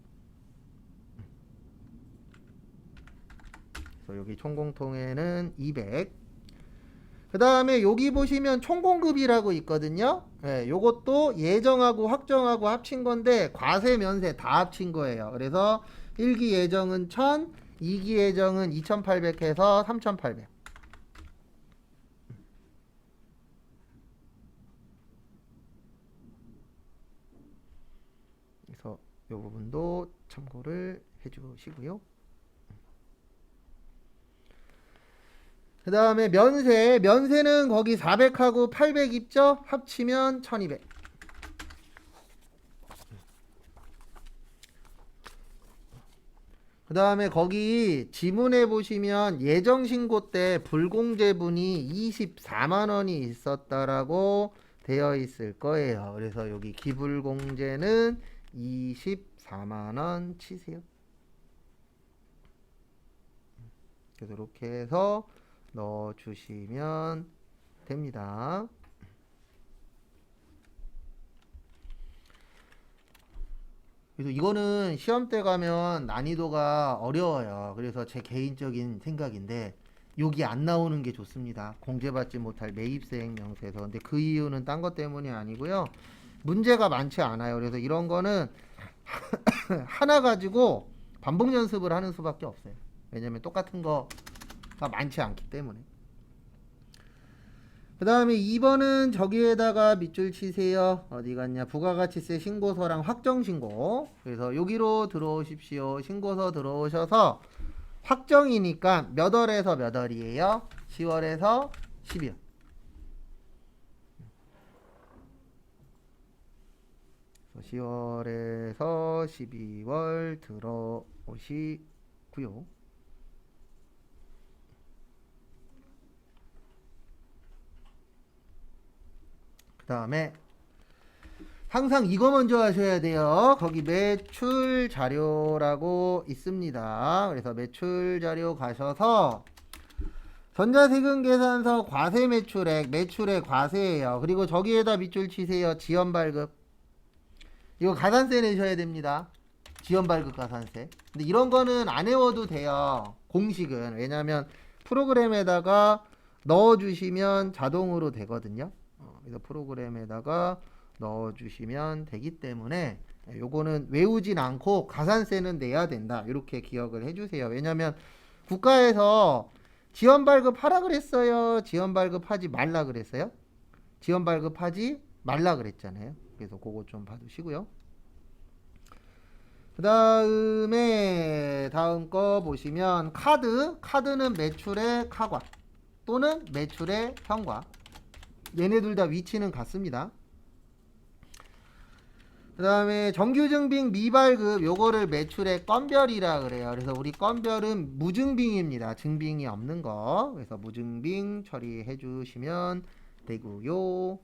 Speaker 1: 그래서 여기 총공통에는 200. 그 다음에 여기 보시면 총공급이라고 있거든요. 네, 요것도 예정하고 확정하고 합친 건데 과세 면세 다 합친 거예요. 그래서 1기 예정은 1000, 2기 예정은 2800 해서 3800. 그래서 이 부분도 참고를 해주시고요. 그 다음에 면세는 거기 400하고 800 있죠? 합치면 1200. 그 다음에 거기 지문에 보시면 예정신고 때 불공제분이 24만원이 있었다라고 되어 있을 거예요. 그래서 여기 기불공제는 24만원 치세요. 그래서 이렇게 해서 넣어주시면 됩니다. 그래서 이거는 시험 때 가면 난이도가 어려워요. 그래서 제 개인적인 생각인데 여기 안 나오는 게 좋습니다. 공제받지 못할 매입세액 명세서. 근데 그 이유는 딴 것 때문이 아니고요. 문제가 많지 않아요. 그래서 이런 거는 하나 가지고 반복 연습을 하는 수밖에 없어요. 왜냐면 똑같은 거가 많지 않기 때문에. 그 다음에 2번은 저기에다가 밑줄 치세요. 어디 갔냐? 부가가치세 신고서랑 확정신고. 그래서 여기로 들어오십시오. 신고서 들어오셔서 확정이니까 몇 월에서 몇 월이에요? 10월에서 12월. 그래서 10월에서 12월 들어오시고요. 그 다음에 항상 이거 먼저 하셔야 돼요. 거기 매출 자료라고 있습니다. 그래서 매출 자료 가셔서 전자세금 계산서 과세 매출액, 매출의 과세예요. 그리고 저기에다 밑줄 치세요. 지연 발급. 이거 가산세 내셔야 됩니다. 지연 발급 가산세. 근데 이런 거는 안 외워도 돼요. 공식은. 왜냐면 프로그램에다가 넣어주시면 자동으로 되거든요. 그래서 프로그램에다가 넣어주시면 되기 때문에 요거는 외우진 않고 가산세는 내야 된다. 이렇게 기억을 해주세요. 왜냐면 국가에서 지연 발급하라 그랬어요? 지연 발급하지 말라 그랬어요? 지연 발급하지 말라 그랬잖아요. 그래서 그거 좀 봐두시고요. 그 다음에 다음 거 보시면 카드는 매출의 카과 또는 매출의 현과. 얘네 둘 다 위치는 같습니다. 그 다음에 정규증빙 미발급 요거를 매출의 건별이라 그래요. 그래서 우리 건별은 무증빙입니다. 증빙이 없는 거. 그래서 무증빙 처리해 주시면 되고요.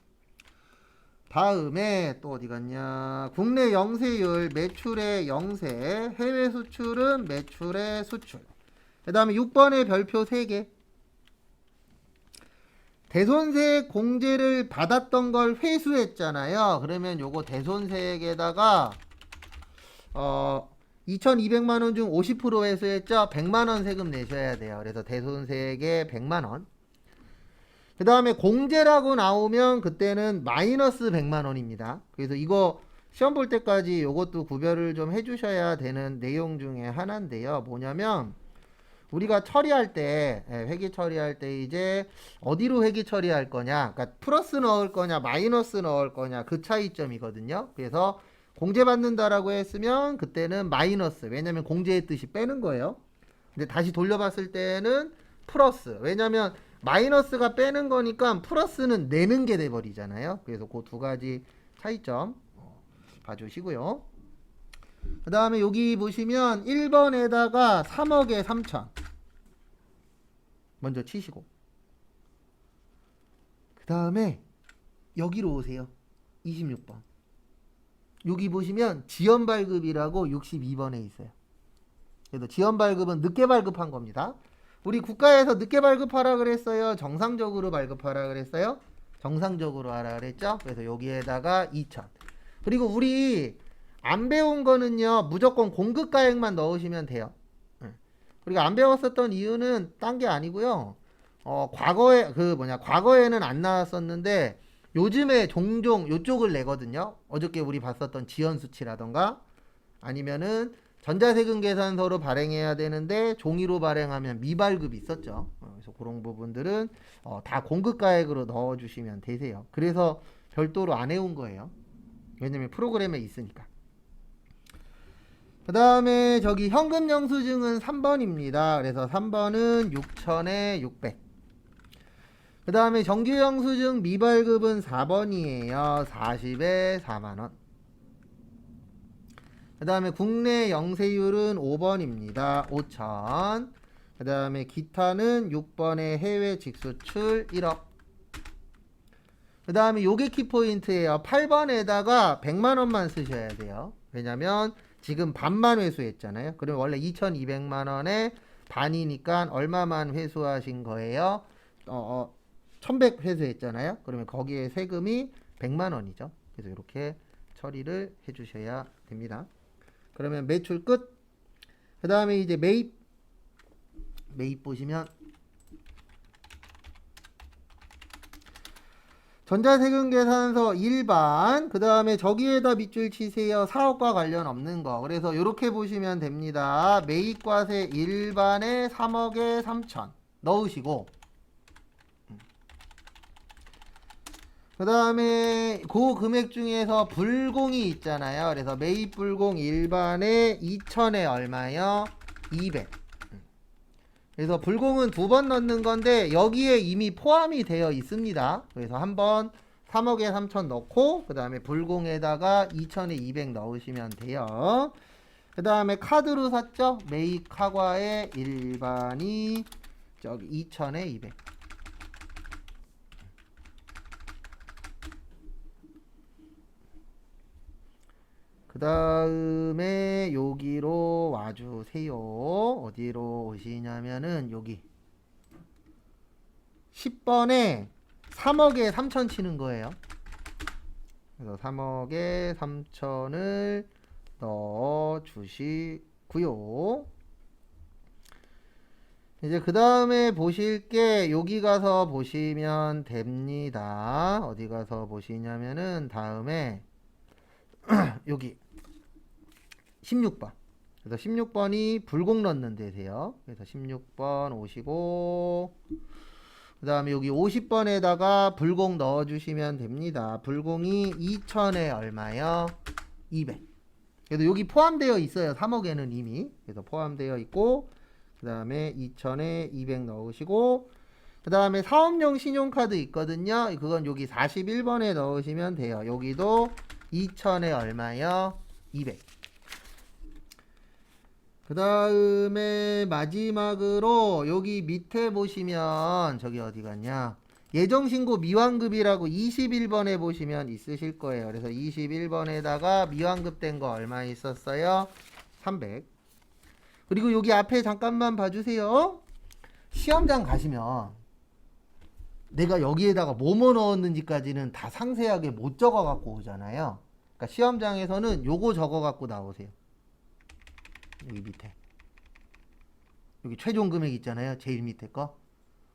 Speaker 1: 다음에 또 어디 갔냐? 국내 영세율 매출의 영세, 해외 수출은 매출의 수출. 그 다음에 6번의 별표 3개. 대손세액 공제를 받았던 걸 회수했잖아요. 그러면 요거 대손세액에다가 2200만원 중 50% 회수했죠. 100만원 세금 내셔야 돼요. 그래서 대손세액에 100만원. 그 다음에 공제라고 나오면 그때는 마이너스 100만원입니다. 그래서 이거 시험 볼 때까지 요것도 구별을 좀 해주셔야 되는 내용 중에 하나인데요. 뭐냐면 우리가 처리할 때, 회계 처리할 때 이제 어디로 회계 처리할 거냐, 그러니까 플러스 넣을 거냐, 마이너스 넣을 거냐, 그 차이점이거든요. 그래서 공제받는다라고 했으면 그때는 마이너스, 왜냐면 공제의 뜻이 빼는 거예요. 근데 다시 돌려봤을 때는 플러스, 왜냐면 마이너스가 빼는 거니까 플러스는 내는 게 돼버리잖아요. 그래서 그 두 가지 차이점 봐주시고요. 그 다음에 여기 보시면 1번에다가 3억에 3천 먼저 치시고, 그 다음에 여기로 오세요. 26번. 여기 보시면 지연발급이라고 62번에 있어요. 그래서 지연발급은 늦게 발급한 겁니다. 우리 국가에서 늦게 발급하라 그랬어요? 정상적으로 발급하라 그랬어요? 정상적으로 하라 그랬죠? 그래서 여기에다가 2천. 그리고 우리 안 배운 거는요, 무조건 공급가액만 넣으시면 돼요. 그리고 안 배웠었던 이유는 딴 게 아니고요. 과거에는 안 나왔었는데 요즘에 종종 요쪽을 내거든요. 어저께 우리 봤었던 지연수치라던가 아니면은 전자세금 계산서로 발행해야 되는데 종이로 발행하면 미발급이 있었죠. 그래서 그런 부분들은 다 공급가액으로 넣어주시면 되세요. 그래서 별도로 안 해온 거예요. 왜냐면 프로그램에 있으니까. 그 다음에 저기 현금 영수증은 3번입니다. 그래서 3번은 6천에 600. 그 다음에 정규 영수증 미발급은 4번이에요. 40에 4만원. 그 다음에 국내 영세율은 5번입니다. 5천. 그 다음에 기타는 6번에 해외 직수출 1억. 그 다음에 요게 키포인트예요. 8번에다가 100만원만 쓰셔야 돼요. 왜냐면 지금 반만 회수했잖아요. 그러면 원래 2200만원에 반이니까 얼마만 회수하신 거예요? 1100 회수했잖아요. 그러면 거기에 세금이 100만원이죠. 그래서 이렇게 처리를 해주셔야 됩니다. 그러면 매출 끝. 그 다음에 이제 매입 보시면 전자세금계산서 일반, 그 다음에 저기에다 밑줄 치세요. 사업과 관련 없는 거. 그래서 이렇게 보시면 됩니다. 매입과세 일반에 3억에 3천 넣으시고, 그 다음에 그 금액 중에서 불공이 있잖아요. 그래서 매입 불공 일반에 2천에 얼마요? 200. 그래서 불공은 두 번 넣는 건데 여기에 이미 포함이 되어 있습니다. 그래서 한번 3억에 3천 넣고 그 다음에 불공에다가 2천에 200 넣으시면 돼요. 그 다음에 카드로 샀죠? 매입 카과에 일반이 저기 2천에 200. 그 다음에 여기로 와주세요. 어디로 오시냐면은 여기 10번에 3억에 3천 치는 거예요. 그래서 3억에 3천을 넣어 주시고요. 이제 그 다음에 보실 게 여기 가서 보시면 됩니다. 어디 가서 보시냐면은 다음에 여기 16번. 그래서 16번이 불공 넣는 데세요. 그래서 16번 오시고 그 다음에 여기 50번에다가 불공 넣어주시면 됩니다. 불공이 2천에 얼마요? 200. 그래서 여기 포함되어 있어요. 3억에는 이미. 그래서 포함되어 있고 그 다음에 2천에 200 넣으시고 그 다음에 사업용 신용카드 있거든요. 그건 여기 41번에 넣으시면 돼요. 여기도 2천에 얼마요? 200. 그 다음에 마지막으로 여기 밑에 보시면 저기 어디 갔냐? 예정신고 미완급이라고 21번에 보시면 있으실 거예요. 그래서 21번에다가 미완급된 거 얼마 있었어요? 300. 그리고 여기 앞에 잠깐만 봐주세요. 시험장 가시면 내가 여기에다가 뭐뭐 넣었는지까지는 다 상세하게 못 적어 갖고 오잖아요. 그러니까 시험장에서는 요거 적어 갖고 나오세요. 여기 밑에 여기 최종 금액 있잖아요. 제일 밑에 거.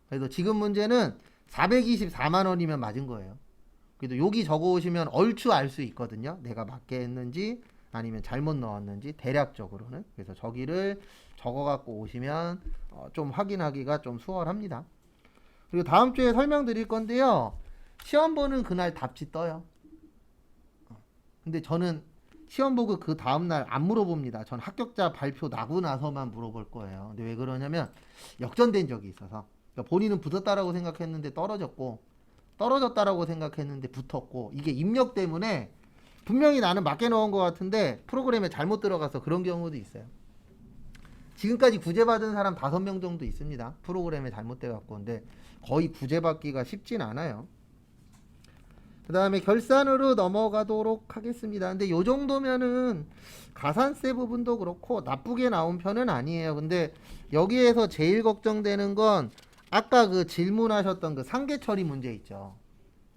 Speaker 1: 그래서 지금 문제는 424만 원이면 맞은 거예요. 그래도 여기 적어 오시면 얼추 알 수 있거든요. 내가 맞게 했는지 아니면 잘못 넣었는지 대략적으로는. 그래서 저기를 적어 갖고 오시면 좀 확인하기가 좀 수월합니다. 그리고 다음 주에 설명드릴 건데요. 시험 보는 그날 답지 떠요. 근데 저는 시험 보고 그 다음날 안 물어봅니다. 전 합격자 발표 나고 나서만 물어볼 거예요. 근데 왜 그러냐면 역전된 적이 있어서. 그러니까 본인은 붙었다라고 생각했는데 떨어졌고 떨어졌다라고 생각했는데 붙었고 이게 입력 때문에 분명히 나는 맞게 넣은 것 같은데 프로그램에 잘못 들어가서 그런 경우도 있어요. 지금까지 구제받은 사람 5명 정도 있습니다. 프로그램에 잘못돼갖고. 근데 거의 구제받기가 쉽진 않아요. 그 다음에 결산으로 넘어가도록 하겠습니다. 근데 요 정도면은 가산세 부분도 그렇고 나쁘게 나온 편은 아니에요. 근데 여기에서 제일 걱정되는 건 아까 그 질문하셨던 그 상계 처리 문제 있죠.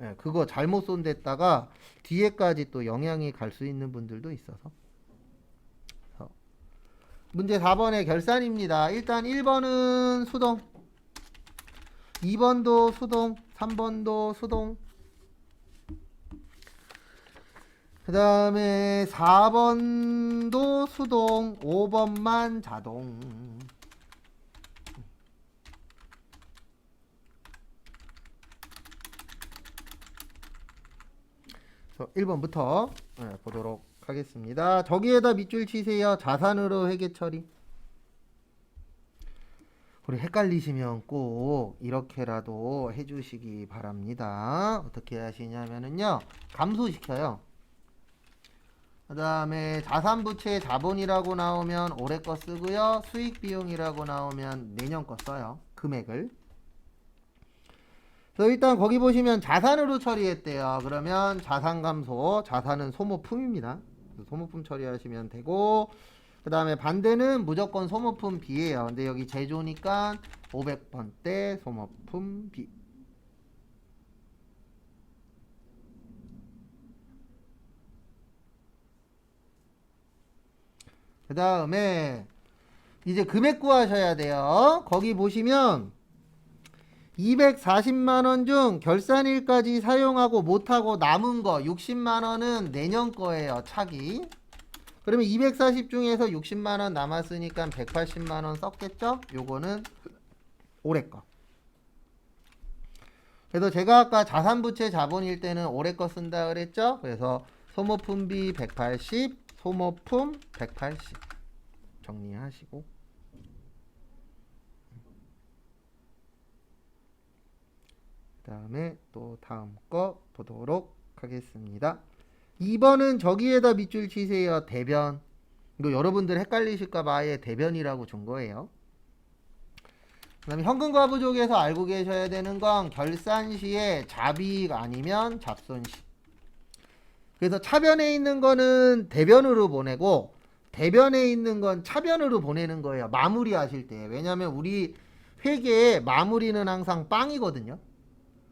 Speaker 1: 예, 그거 잘못 손댔다가 뒤에까지 또 영향이 갈 수 있는 분들도 있어서. 문제 4번의 결산입니다. 일단 1번은 수동, 2번도 수동, 3번도 수동, 그 다음에 4번도 수동, 5번만 자동. 1번부터 보도록 하겠습니다. 저기에다 밑줄 치세요. 자산으로 회계 처리. 우리 헷갈리시면 꼭 이렇게라도 해주시기 바랍니다. 어떻게 하시냐면은요, 감소시켜요. 그 다음에 자산부채 자본이라고 나오면 올해 거 쓰고요. 수익비용이라고 나오면 내년 거 써요. 금액을. 그래서 일단 거기 보시면 자산으로 처리했대요. 그러면 자산감소, 자산은 소모품입니다. 소모품 처리하시면 되고, 그 다음에 반대는 무조건 소모품 B예요. 근데 여기 제조니까 500번대 소모품 B. 그 다음에 이제 금액 구하셔야 돼요. 거기 보시면 240만원 중 결산일까지 사용하고 못하고 남은 거 60만원은 내년 거예요. 차기. 그러면 240 중에서 60만원 남았으니까 180만원 썼겠죠? 요거는 올해 거. 그래서 제가 아까 자산부채 자본일 때는 올해 거 쓴다 그랬죠? 그래서 소모품비 180, 소모품 180 정리하시고, 그 다음에 또 다음 거 보도록 하겠습니다. 2번은 저기에다 밑줄 치세요. 대변. 이거 여러분들 헷갈리실까봐 아예 대변이라고 준 거예요. 그 다음에 현금과부족에서 알고 계셔야 되는 건 결산 시에 잡이익 아니면 잡손실. 그래서 차변에 있는 거는 대변으로 보내고 대변에 있는 건 차변으로 보내는 거예요. 마무리 하실 때. 왜냐면 우리 회계의 마무리는 항상 빵이거든요.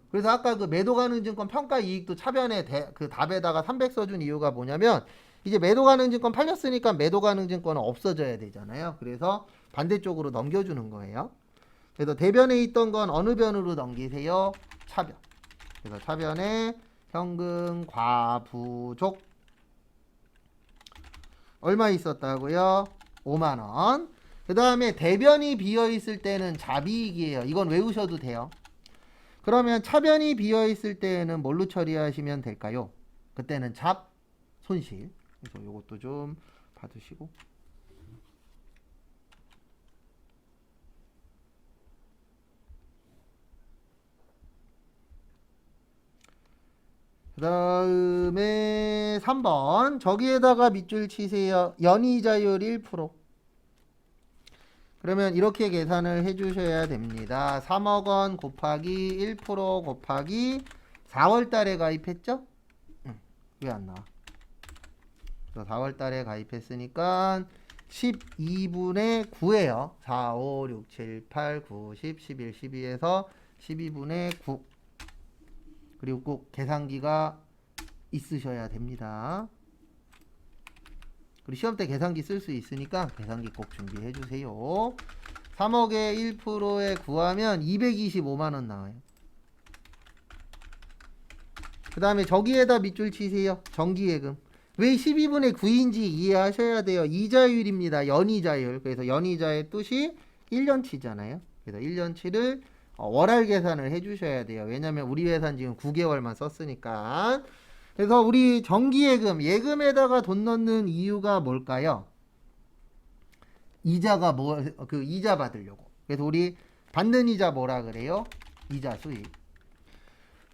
Speaker 1: 그래서 아까 그 매도가능증권 평가이익도 차변에 그 답에다가 300 써준 이유가 뭐냐면 이제 매도가능증권 팔렸으니까 매도가능증권은 없어져야 되잖아요. 그래서 반대쪽으로 넘겨주는 거예요. 그래서 대변에 있던 건 어느 변으로 넘기세요? 차변. 그래서 차변에 현금 과부족 얼마 있었다고요? 5만원. 그 다음에 대변이 비어있을 때는 잡이익이에요. 이건 외우셔도 돼요. 그러면 차변이 비어있을 때는 뭘로 처리하시면 될까요? 그때는 잡, 손실. 그래서 이것도 좀 봐두시고. 그 다음에 3번 저기에다가 밑줄 치세요. 연이자율 1%. 그러면 이렇게 계산을 해주셔야 됩니다. 3억원 곱하기 1% 곱하기 4월달에 가입했죠? 왜 안 나와? 4월달에 가입했으니까 12분의 9예요. 4, 5, 6, 7, 8, 9, 10, 11, 12에서 12분의 9. 그리고 꼭 계산기가 있으셔야 됩니다. 그리고 시험 때 계산기 쓸 수 있으니까 계산기 꼭 준비해 주세요. 3억에 1%에 구하면 225만원 나와요. 그 다음에 저기에다 밑줄 치세요. 정기예금. 왜 12분의 9인지 이해하셔야 돼요. 이자율입니다. 연이자율. 그래서 연이자의 뜻이 1년치잖아요. 그래서 1년치를 월할 계산을 해주셔야 돼요. 왜냐면 우리 회사는 지금 9개월만 썼으니까. 그래서 우리 정기예금, 예금에다가 돈 넣는 이유가 뭘까요? 이자가 이자 받으려고. 그래서 우리 받는 이자 뭐라 그래요? 이자 수익.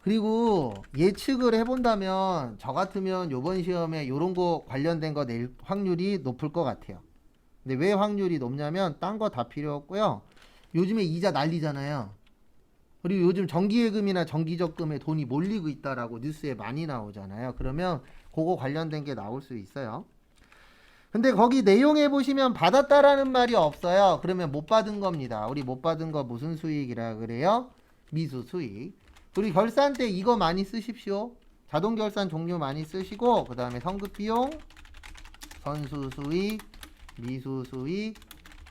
Speaker 1: 그리고 예측을 해본다면 저 같으면 요번 시험에 요런 거 관련된 거 낼 확률이 높을 것 같아요. 근데 왜 확률이 높냐면 딴 거 다 필요 없고요. 요즘에 이자 난리잖아요. 그리고 요즘 정기예금이나 정기적금에 돈이 몰리고 있다라고 뉴스에 많이 나오잖아요. 그러면 그거 관련된 게 나올 수 있어요. 근데 거기 내용에 보시면 받았다라는 말이 없어요. 그러면 못 받은 겁니다. 우리 못 받은 거 무슨 수익이라 그래요? 미수 수익. 우리 결산 때 이거 많이 쓰십시오. 자동 결산 종류 많이 쓰시고, 그 다음에 성급비용, 선수수익, 미수수익,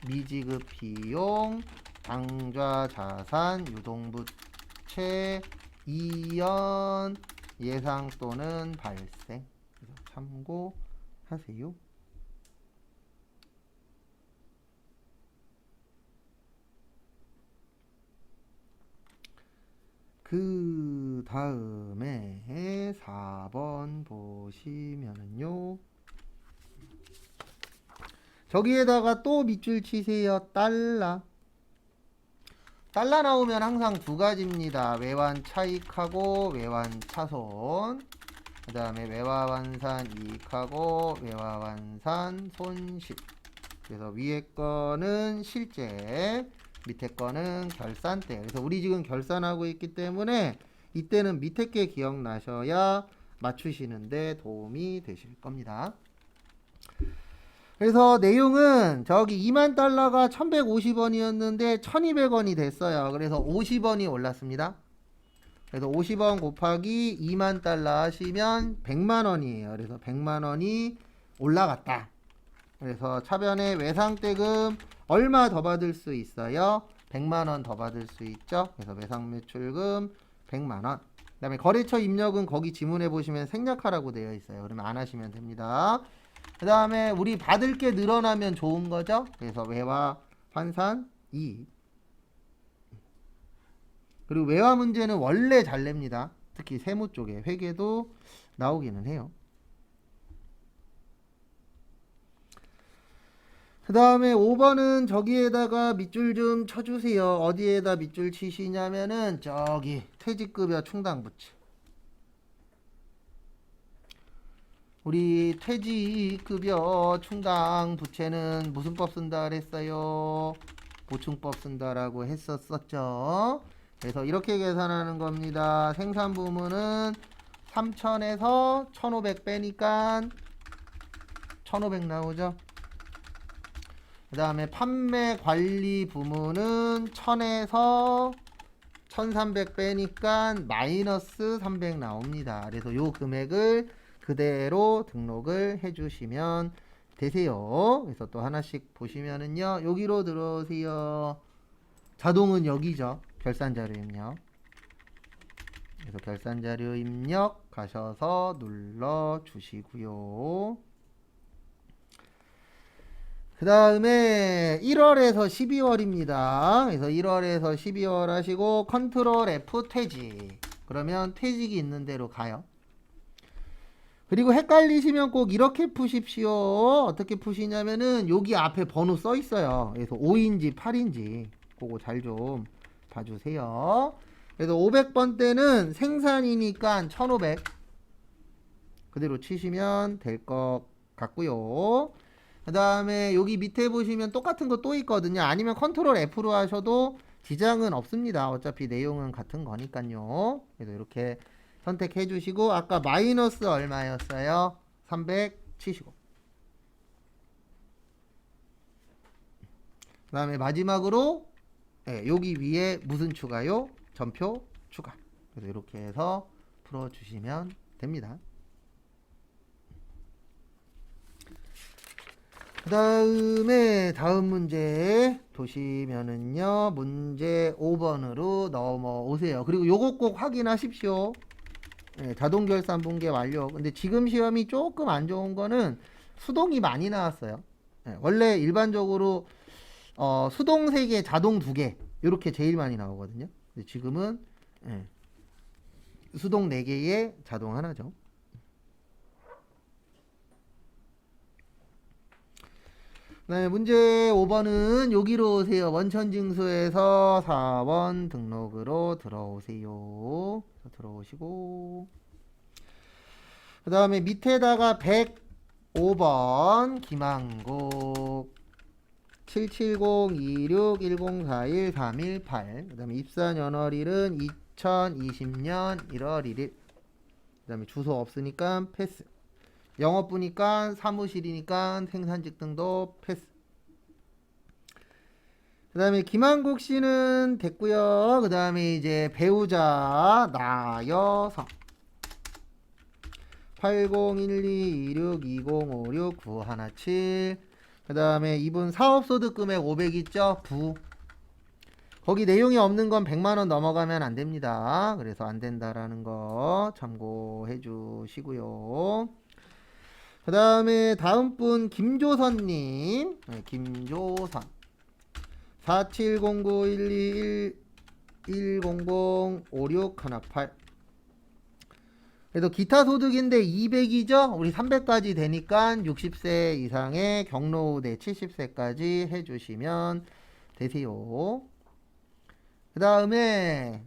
Speaker 1: 미지급비용, 당좌자산, 유동부채, 이연, 예상 또는 발생. 그래서 참고하세요. 그 다음에 4번 보시면은요. 저기에다가 또 밑줄 치세요. 달러. 달러 나오면 항상 두 가지입니다. 외환 차익하고 외환 차손. 그 다음에 외화환산 이익하고 외화환산 손실. 그래서 위에 거는 실제, 밑에 거는 결산대. 그래서 우리 지금 결산하고 있기 때문에 이때는 밑에 게 기억나셔야 맞추시는데 도움이 되실 겁니다. 그래서 내용은 저기 2만 달러가 1150원이었는데 1200원이 됐어요. 그래서 50원이 올랐습니다. 그래서 50원 곱하기 2만 달러 하시면 100만 원이에요. 그래서 100만 원이 올라갔다. 그래서 차변의 외상대금 얼마 더 받을 수 있어요? 100만 원 더 받을 수 있죠. 그래서 외상매출금 100만 원. 그 다음에 거래처 입력은 거기 지문에 보시면 생략하라고 되어 있어요. 그러면 안 하시면 됩니다. 그 다음에 우리 받을 게 늘어나면 좋은 거죠. 그래서 외화 환산 이익. 그리고 외화 문제는 원래 잘 냅니다. 특히 세무 쪽에 회계도 나오기는 해요. 그 다음에 5번은 저기에다가 밑줄 좀 쳐주세요. 어디에다 밑줄 치시냐면은 저기 퇴직급여 충당부채. 우리 퇴직급여 충당부채는 무슨 법 쓴다 그랬어요? 보충법 쓴다라고 했었죠. 그래서 이렇게 계산하는 겁니다. 생산 부문은 3,000에서 1,500 빼니까 1,500 나오죠. 그 다음에 판매 관리 부문은 1000에서 1300 빼니까 마이너스 300 나옵니다. 그래서 요 금액을 그대로 등록을 해주시면 되세요. 그래서 또 하나씩 보시면은요, 여기로 들어오세요. 자동은 여기죠. 결산자료 입력. 그래서 결산자료 입력 가셔서 눌러 주시고요. 그 다음에 1월에서 12월입니다. 그래서 1월에서 12월 하시고 컨트롤 F 퇴직. 그러면 퇴직이 있는 대로 가요. 그리고 헷갈리시면 꼭 이렇게 푸십시오. 어떻게 푸시냐면은 여기 앞에 번호 써 있어요. 그래서 5인지 8인지 그거 잘 좀 봐주세요. 그래서 500번 때는 생산이니까 1500 그대로 치시면 될 것 같고요. 그 다음에 여기 밑에 보시면 똑같은 거 또 있거든요. 아니면 컨트롤 F로 하셔도 지장은 없습니다. 어차피 내용은 같은 거니까요. 그래서 이렇게 선택해 주시고 아까 마이너스 얼마였어요? 300 치시고 그 다음에 마지막으로 여기 위에 무슨 추가요? 전표 추가. 그래서 이렇게 해서 풀어주시면 됩니다. 그 다음에 다음 문제 보시면은요, 문제 5번으로 넘어오세요. 그리고 요거 꼭 확인하십시오. 자동 결산 분계 완료. 근데 지금 시험이 조금 안 좋은 거는 수동이 많이 나왔어요. 원래 일반적으로 수동 3개, 자동 2개 이렇게 제일 많이 나오거든요. 근데 지금은 수동 4개에 자동 하나죠. 네, 문제 5번은 여기로 오세요. 원천징수에서 4번 등록으로 들어오세요. 들어오시고 그 다음에 밑에다가 105번 김한국 7702610413118 그 다음에 입사 연월일은 2020년 1월 1일 그 다음에 주소 없으니까 패스. 영업부니까 사무실이니까 생산직 등도 패스. 그 다음에 김한국 씨는 됐고요. 그 다음에 이제 배우자 나여성 80122620569117 그 다음에 이분 사업소득금액 500 있죠? 부. 거기 내용이 없는 건 100만원 넘어가면 안 됩니다. 그래서 안 된다라는 거 참고해 주시고요. 그 다음에 다음 분 김조선님. 김조선 47091211005618 그래도 기타 소득인데 200이죠? 우리 300까지 되니까 60세 이상의 경로우대 70세까지 해주시면 되세요. 그 다음에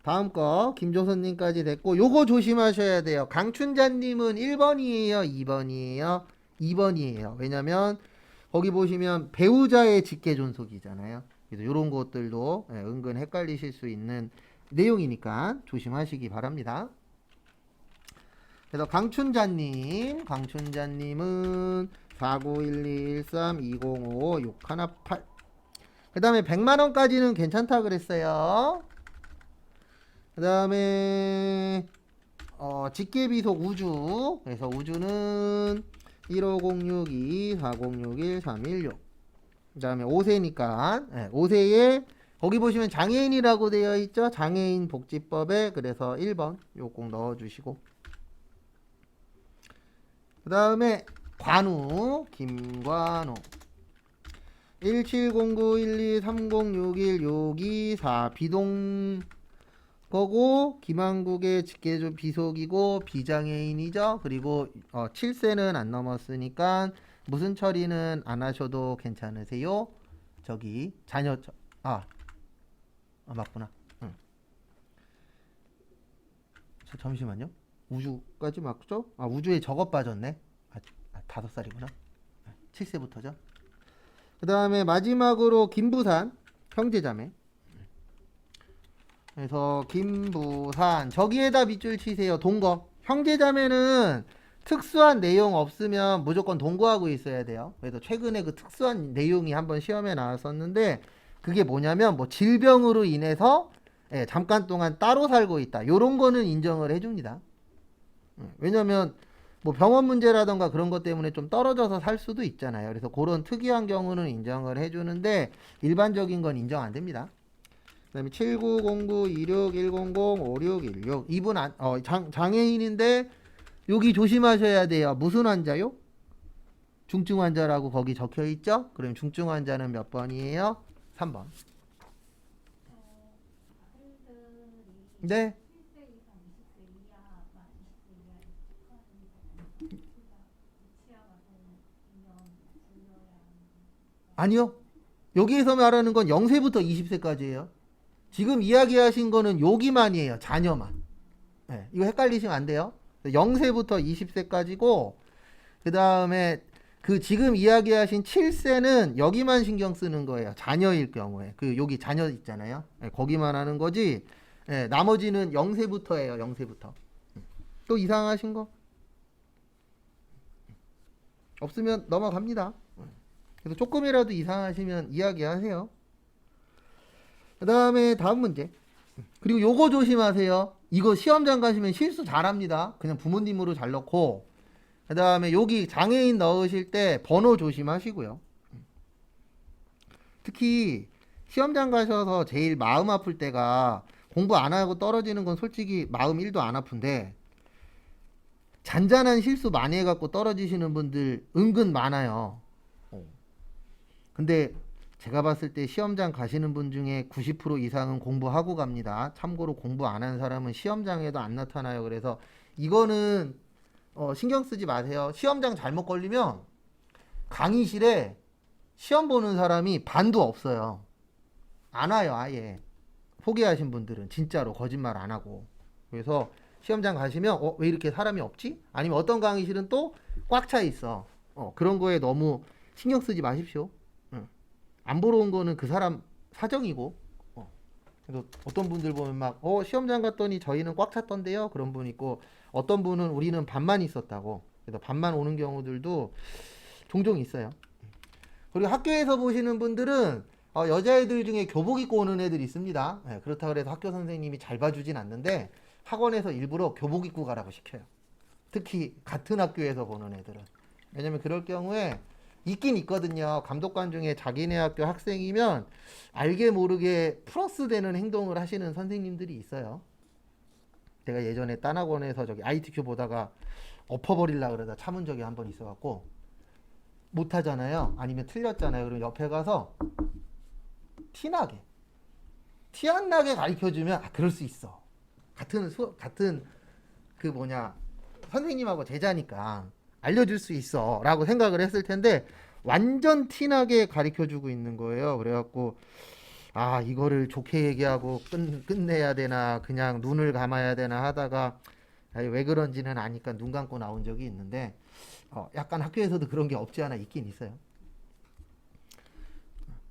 Speaker 1: 다음 거 김조선님까지 됐고 요거 조심하셔야 돼요. 강춘자님은 1번이에요, 2번이에요? 2번이에요. 왜냐면 거기 보시면 배우자의 직계존속이잖아요. 그래서 이런 것들도 은근 헷갈리실 수 있는 내용이니까 조심하시기 바랍니다. 그래서 강춘자님은 49121320556118. 그 다음에 100만원까지는 괜찮다 그랬어요. 그 다음에 직계비속 우주. 그래서 우주는 1506240613116. 그 다음에 5세니까 5세에 거기 보시면 장애인이라고 되어 있죠. 장애인 복지법에 그래서 1번 요 꼭 넣어주시고, 그 다음에 관우 김관우 17091230616224 비동 거고 김한국의 직계조 비속이고 비장애인이죠. 그리고 7세는 안 넘었으니까 무슨 처리는 안 하셔도 괜찮으세요. 저기 자녀 맞구나. 응. 잠시만요. 우주까지 맞죠? 우주에 저것 빠졌네. 5살이구나. 7세부터죠. 그 다음에 마지막으로 김부산 형제자매. 그래서 김부산 저기에다 밑줄 치세요. 동거. 형제자매는 특수한 내용 없으면 무조건 동거하고 있어야 돼요. 그래서 최근에 그 특수한 내용이 한번 시험에 나왔었는데 그게 뭐냐면 뭐 질병으로 인해서 잠깐 동안 따로 살고 있다. 요런 거는 인정을 해줍니다. 왜냐면 뭐 병원 문제라던가 그런 것 때문에 좀 떨어져서 살 수도 있잖아요. 그래서 그런 특이한 경우는 인정을 해주는데 일반적인 건 인정 안 됩니다. 그 다음에 790926105616 이분 장애인인데 여기 조심하셔야 돼요. 무슨 환자요? 중증 환자라고 거기 적혀 있죠? 그럼 중증 환자는 몇 번이에요? 3번. 네. 아니요. 여기에서 말하는 건 0세부터 20세까지예요. 지금 이야기하신 거는 여기만이에요. 자녀만. 네, 이거 헷갈리시면 안 돼요. 0세부터 20세까지고 그 다음에 그 지금 이야기하신 7세는 여기만 신경 쓰는 거예요. 자녀일 경우에. 그 여기 자녀 있잖아요. 네, 거기만 하는 거지. 네, 나머지는 0세부터예요. 0세부터. 또 이상하신 거? 없으면 넘어갑니다. 그래서 조금이라도 이상하시면 이야기하세요. 그 다음에 다음 문제. 그리고 요거 조심하세요. 이거 시험장 가시면 실수 잘합니다. 그냥 부모님으로 잘 넣고. 그 다음에 여기 장애인 넣으실 때 번호 조심하시고요. 특히 시험장 가셔서 제일 마음 아플 때가 공부 안 하고 떨어지는 건 솔직히 마음 1도 안 아픈데 잔잔한 실수 많이 해갖고 떨어지시는 분들 은근 많아요. 근데 제가 봤을 때 시험장 가시는 분 중에 90% 이상은 공부하고 갑니다. 참고로 공부 안 한 사람은 시험장에도 안 나타나요. 그래서 이거는 신경 쓰지 마세요. 시험장 잘못 걸리면 강의실에 시험 보는 사람이 반도 없어요. 안 와요, 아예. 포기하신 분들은 진짜로 거짓말 안 하고. 그래서 시험장 가시면 왜 이렇게 사람이 없지? 아니면 어떤 강의실은 또 꽉 차 있어. 그런 거에 너무 신경 쓰지 마십시오. 안 보러 온 거는 그 사람 사정이고. 그래서 어떤 분들 보면 막 시험장 갔더니 저희는 꽉 찼던데요. 그런 분 있고 어떤 분은 우리는 반만 있었다고. 그래서 반만 오는 경우들도 종종 있어요. 그리고 학교에서 보시는 분들은 여자애들 중에 교복 입고 오는 애들이 있습니다. 그렇다고 해서 학교 선생님이 잘 봐주진 않는데 학원에서 일부러 교복 입고 가라고 시켜요. 특히 같은 학교에서 보는 애들은. 왜냐면 그럴 경우에 있긴 있거든요. 감독관 중에 자기네 학교 학생이면 알게 모르게 플러스 되는 행동을 하시는 선생님들이 있어요. 제가 예전에 딴 학원에서 저기 ITQ 보다가 엎어버리려고 그러다 참은 적이 한 번 있어갖고 못하잖아요. 아니면 틀렸잖아요. 그럼 옆에 가서 티나게 티 안 나게 가르쳐주면 그럴 수 있어. 같은 그 선생님하고 제자니까 알려줄 수 있어 라고 생각을 했을 텐데 완전 티나게 가르쳐주고 있는 거예요. 그래갖고 아, 이거를 좋게 얘기하고 끝내야 되나, 그냥 눈을 감아야 되나 하다가, 아니, 왜 그런지는 아니까 눈 감고 나온 적이 있는데, 약간 학교에서도 그런 게 없지 않아 있긴 있어요.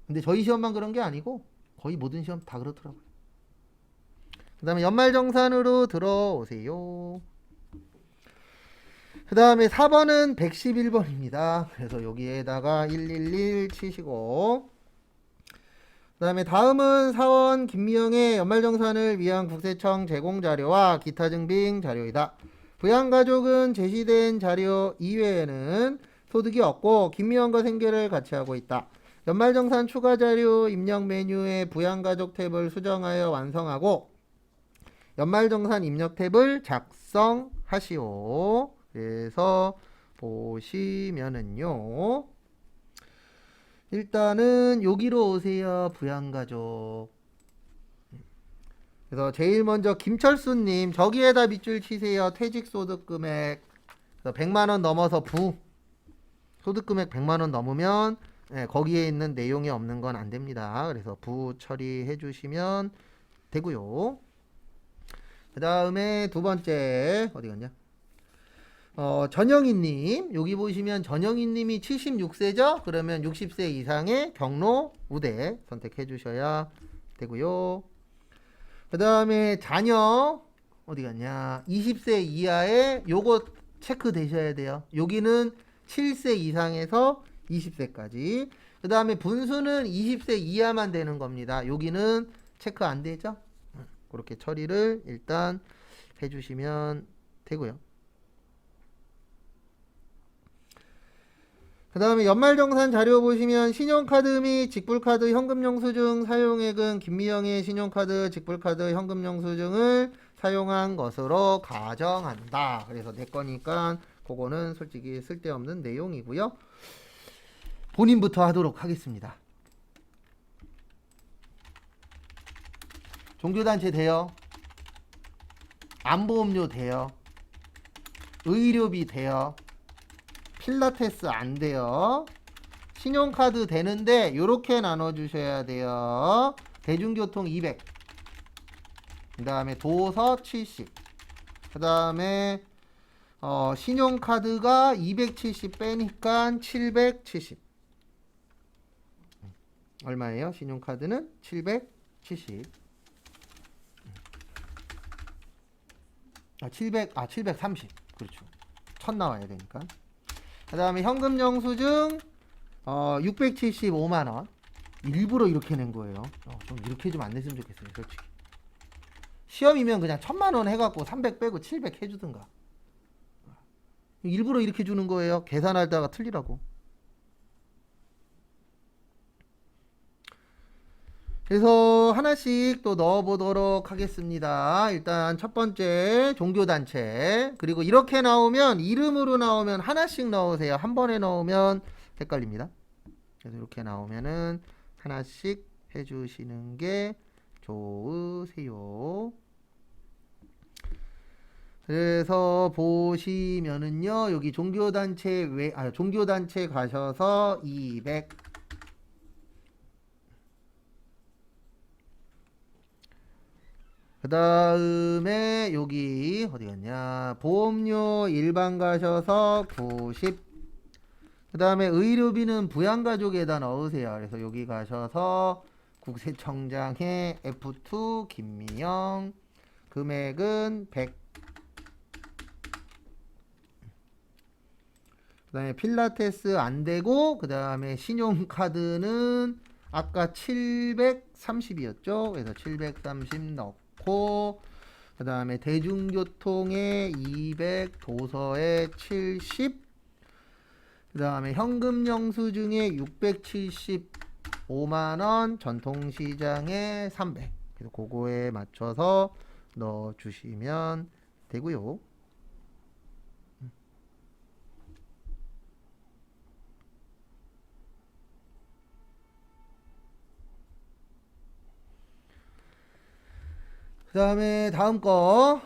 Speaker 1: 근데 저희 시험만 그런 게 아니고, 거의 모든 시험 다 그렇더라고요. 그 다음에 연말정산으로 들어오세요. 그 다음에 4번은 111번입니다. 그래서 여기에다가 111 치시고, 그 다음에 다음은 사원 김미영의 연말정산을 위한 국세청 제공 자료와 기타 증빙 자료이다. 부양가족은 제시된 자료 이외에는 소득이 없고 김미영과 생계를 같이 하고 있다. 연말정산 추가 자료 입력 메뉴에 부양가족 탭을 수정하여 완성하고 연말정산 입력 탭을 작성하시오. 그래서 보시면은요. 일단은 여기로 오세요. 부양가족. 그래서 제일 먼저 김철수님 저기에다 밑줄 치세요. 퇴직소득금액 100만원 넘어서 소득금액 100만원 넘으면 거기에 있는 내용이 없는 건 안 됩니다. 그래서 부 처리해 주시면 되고요. 그 다음에 두 번째 어디 갔냐? 전영희님 여기 보시면 전영희님이 76세죠? 그러면 60세 이상의 경로 우대 선택해 주셔야 되고요. 그 다음에 자녀 어디 갔냐? 20세 이하의 요거 체크 되셔야 돼요. 여기는 7세 이상에서 20세까지. 그 다음에 분수는 20세 이하만 되는 겁니다. 여기는 체크 안 되죠? 그렇게 처리를 일단 해주시면 되고요. 그 다음에 연말정산 자료 보시면 신용카드 및 직불카드 현금영수증 사용액은 김미영의 신용카드 직불카드 현금영수증을 사용한 것으로 가정한다. 그래서 내 거니까 그거는 솔직히 쓸데없는 내용이고요. 본인부터 하도록 하겠습니다. 종교단체 돼요? 안보험료 돼요? 의료비 돼요? 필라테스 안 돼요? 신용카드 되는데 요렇게 나눠주셔야 돼요. 대중교통 200, 그 다음에 도서 70, 그 다음에 신용카드가 270 빼니까 770. 얼마예요? 신용카드는 770. 730. 그렇죠. 1000 나와야 되니까. 그 다음에 현금영수증 675만원. 일부러 이렇게 낸 거예요. 좀 이렇게 좀 안 냈으면 좋겠어요. 솔직히. 시험이면 그냥 1000만원 해갖고 300 빼고 700 해주든가. 일부러 이렇게 주는 거예요. 계산하다가 틀리라고. 그래서 하나씩 또 넣어보도록 하겠습니다. 일단 첫 번째 종교단체. 그리고 이렇게 나오면 이름으로 나오면 하나씩 넣으세요. 한 번에 넣으면 헷갈립니다. 그래서 이렇게 나오면은 하나씩 해주시는 게 좋으세요. 그래서 보시면은요. 여기 종교단체 가셔서 200. 그 다음에 여기 어디 갔냐? 보험료 일반 가셔서 90. 그 다음에 의료비는 부양가족에다 넣으세요. 그래서 여기 가셔서 국세청장의 F2 김미영 금액은 100. 그 다음에 필라테스 안 되고, 그 다음에 신용카드는 아까 730이었죠. 그래서 730 넣고, 그 다음에 대중교통에 200, 도서에 70, 그 다음에 현금영수증에 675만원, 전통시장에 300. 그래서 그거에 맞춰서 넣어주시면 되고요. 그 다음에 다음 거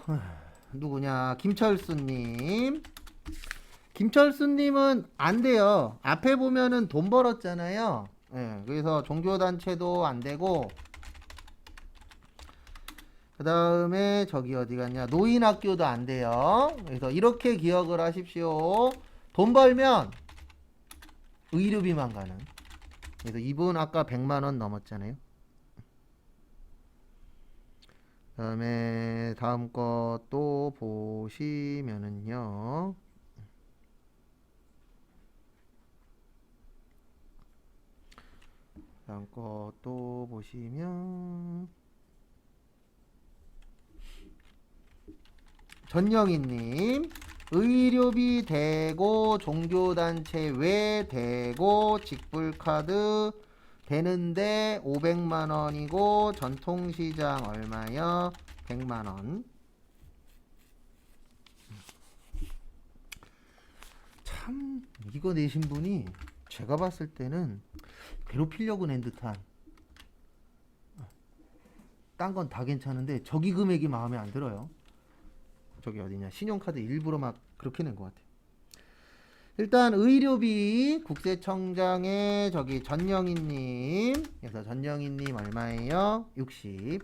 Speaker 1: 누구냐? 김철수님. 김철수님은 안 돼요. 앞에 보면은 돈 벌었잖아요. 그래서 종교단체도 안 되고 그 다음에 저기 어디 갔냐? 노인학교도 안 돼요. 그래서 이렇게 기억을 하십시오. 돈 벌면 의료비만 가는. 그래서 이분 아까 100만 원 넘었잖아요. 그 다음에 다음 거 또 보시면은요. 다음 거 또 보시면 전영희님 의료비 대고 종교단체 외 대고 직불카드 되는데 500만 원이고 전통시장 얼마요? 100만 원. 참 이거 내신 분이 제가 봤을 때는 괴롭히려고 낸 듯한, 딴 건 다 괜찮은데 저기 금액이 마음에 안 들어요. 저기 어디냐, 신용카드 일부러 막 그렇게 낸 것 같아요. 일단 의료비 국세청장에 저기 전영희님, 그래서 전영희님 얼마예요? 60.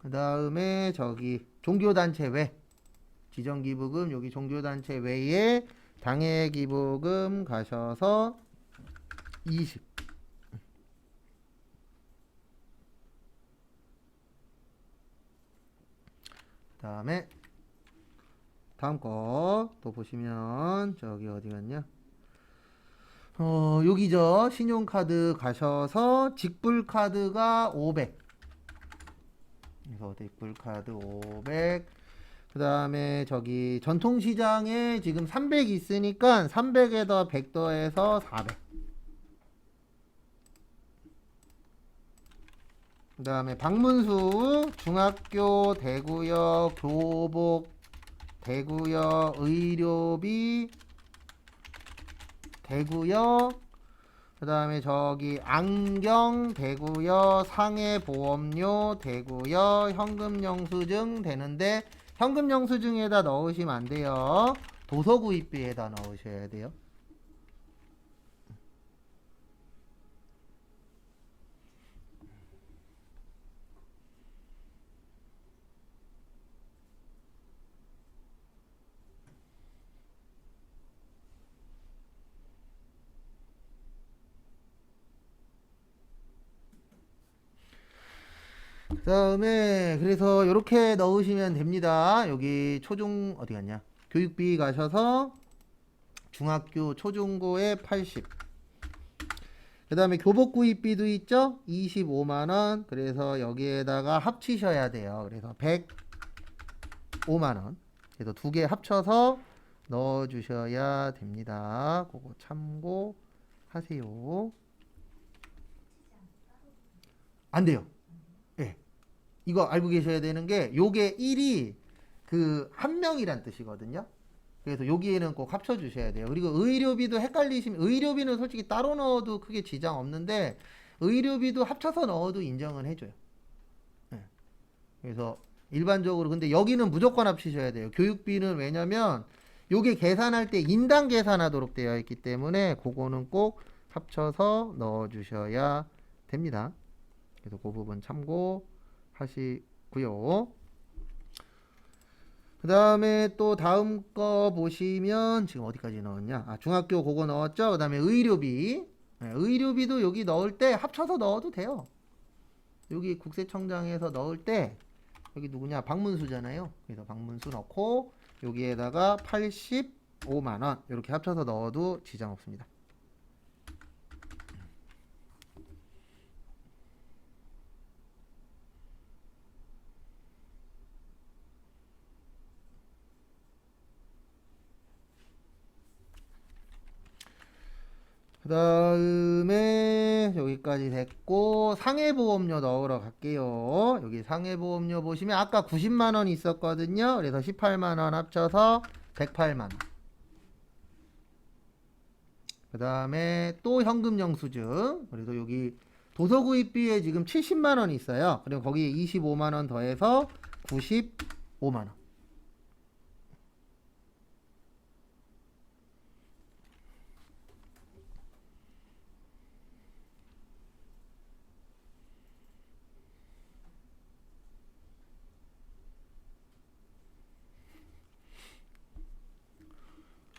Speaker 1: 그 다음에 저기 종교단체 외 지정기부금, 여기 종교단체 외에 당해기부금 가셔서 20. 그 다음에 다음 거 또 보시면 저기 어디 갔냐? 여기죠. 신용카드 가셔서 직불카드가 500. 그래서 직불카드 500. 그 다음에 저기 전통시장에 지금 300 있으니까 300에다 100 더해서 400. 그 다음에 박문수 중학교 대구역 교복 대구역 의료비 대구역, 그 다음에 저기 안경 대구역 상해보험료 대구역 현금 영수증 되는데 현금 영수증에다 넣으시면 안 돼요. 도서구입비에다 넣으셔야 돼요. 그 다음에 그래서 이렇게 넣으시면 됩니다. 여기 초중 어디 갔냐? 교육비 가셔서 중학교 초중고에 80. 그 다음에 교복 구입비도 있죠? 25만원. 그래서 여기에다가 합치셔야 돼요. 그래서 105만원. 그래서 두 개 합쳐서 넣어주셔야 됩니다. 그거 참고하세요. 안 돼요. 예. 이거 알고 계셔야 되는 게 요게 1이 그 한 명이란 뜻이거든요. 그래서 여기에는 꼭 합쳐 주셔야 돼요. 그리고 의료비도 헷갈리시면, 의료비는 솔직히 따로 넣어도 크게 지장 없는데 의료비도 합쳐서 넣어도 인정은 해줘요. 네. 그래서 일반적으로 근데 여기는 무조건 합치셔야 돼요. 교육비는 왜냐면 요게 계산할 때 인당 계산하도록 되어 있기 때문에 그거는 꼭 합쳐서 넣어 주셔야 됩니다. 그래서 그 부분 참고하시고요. 그 다음에 또 다음 거 보시면 지금 어디까지 넣었냐? 아, 중학교 그거 넣었죠? 그 다음에 의료비. 네, 의료비도 여기 넣을 때 합쳐서 넣어도 돼요. 여기 국세청장에서 넣을 때 여기 누구냐? 박문수잖아요. 그래서 박문수 넣고 여기에다가 85만원 이렇게 합쳐서 넣어도 지장 없습니다. 그 다음에 여기까지 됐고 상해보험료 넣으러 갈게요. 여기 상해보험료 보시면 아까 90만원 있었거든요. 그래서 18만원 합쳐서 108만원. 그 다음에 또 현금 영수증. 그래서 여기 도서구입비에 지금 70만원 있어요. 그리고 거기에 25만원 더해서 95만원.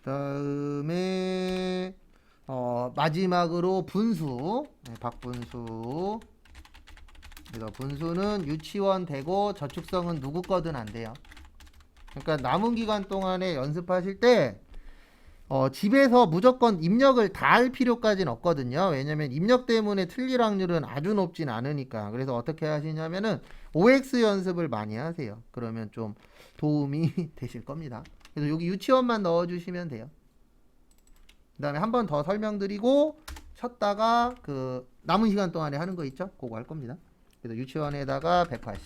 Speaker 1: 그다음에 마지막으로 분수. 네, 박분수. 그래서 분수는 유치원 되고 저축성은 누구 거든 안 돼요. 그러니까 남은 기간 동안에 연습하실 때 집에서 무조건 입력을 다 할 필요까지는 없거든요. 왜냐면 입력 때문에 틀릴 확률은 아주 높진 않으니까. 그래서 어떻게 하시냐면은 OX 연습을 많이 하세요. 그러면 좀 도움이 되실 겁니다. 그래서 여기 유치원만 넣어주시면 돼요. 그 다음에 한 번 더 설명드리고 쉬었다가 그 남은 시간 동안에 하는 거 있죠? 그거 할 겁니다. 그래서 유치원에다가 180.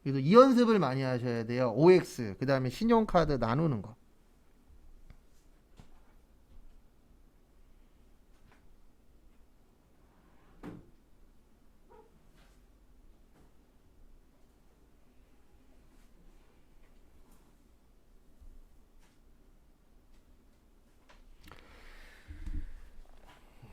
Speaker 1: 그래서 이 연습을 많이 하셔야 돼요. OX, 그 다음에 신용카드 나누는 거.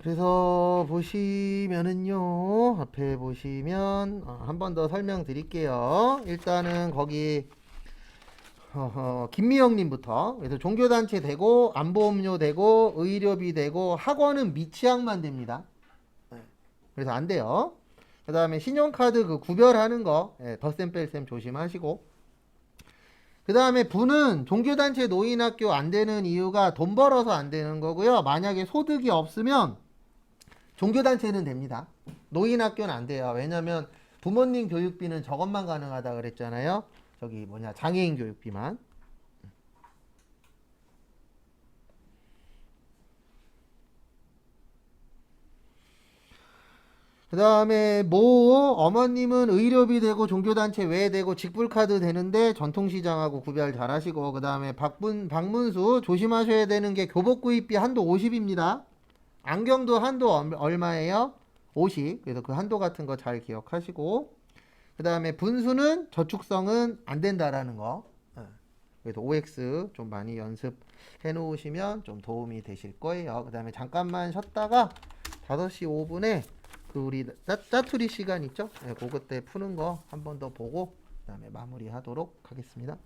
Speaker 1: 그래서 보시면은요, 앞에 보시면 한 번 더 설명드릴게요. 일단은 거기 김미영님부터. 그래서 종교단체 되고 안보험료 되고 의료비 되고 학원은 미취학만 됩니다. 그래서 안 돼요. 그 다음에 신용카드 그 구별하는 거 덧셈 뺄셈 조심하시고. 그 다음에 분은 종교단체 노인학교 안 되는 이유가 돈 벌어서 안 되는 거고요. 만약에 소득이 없으면 종교단체는 됩니다. 노인학교는 안 돼요. 왜냐면 부모님 교육비는 저것만 가능하다 그랬잖아요. 저기 뭐냐 장애인 교육비만. 그 다음에 어머님은 의료비 되고 종교단체 외 되고 직불카드 되는데 전통시장하고 구별 잘 하시고. 그 다음에 박문수 조심하셔야 되는 게 교복구입비 한도 50입니다. 안경도 한도 얼마예요? 50. 그래서 그 한도 같은 거 잘 기억하시고. 그 다음에 분수는 저축성은 안 된다라는 거. 그래서 OX 좀 많이 연습해 놓으시면 좀 도움이 되실 거예요. 그 다음에 잠깐만 쉬었다가 5시 5분에 그 우리 짜투리 시간 있죠? 그거 때 푸는 거 한 번 더 보고 그 다음에 마무리 하도록 하겠습니다.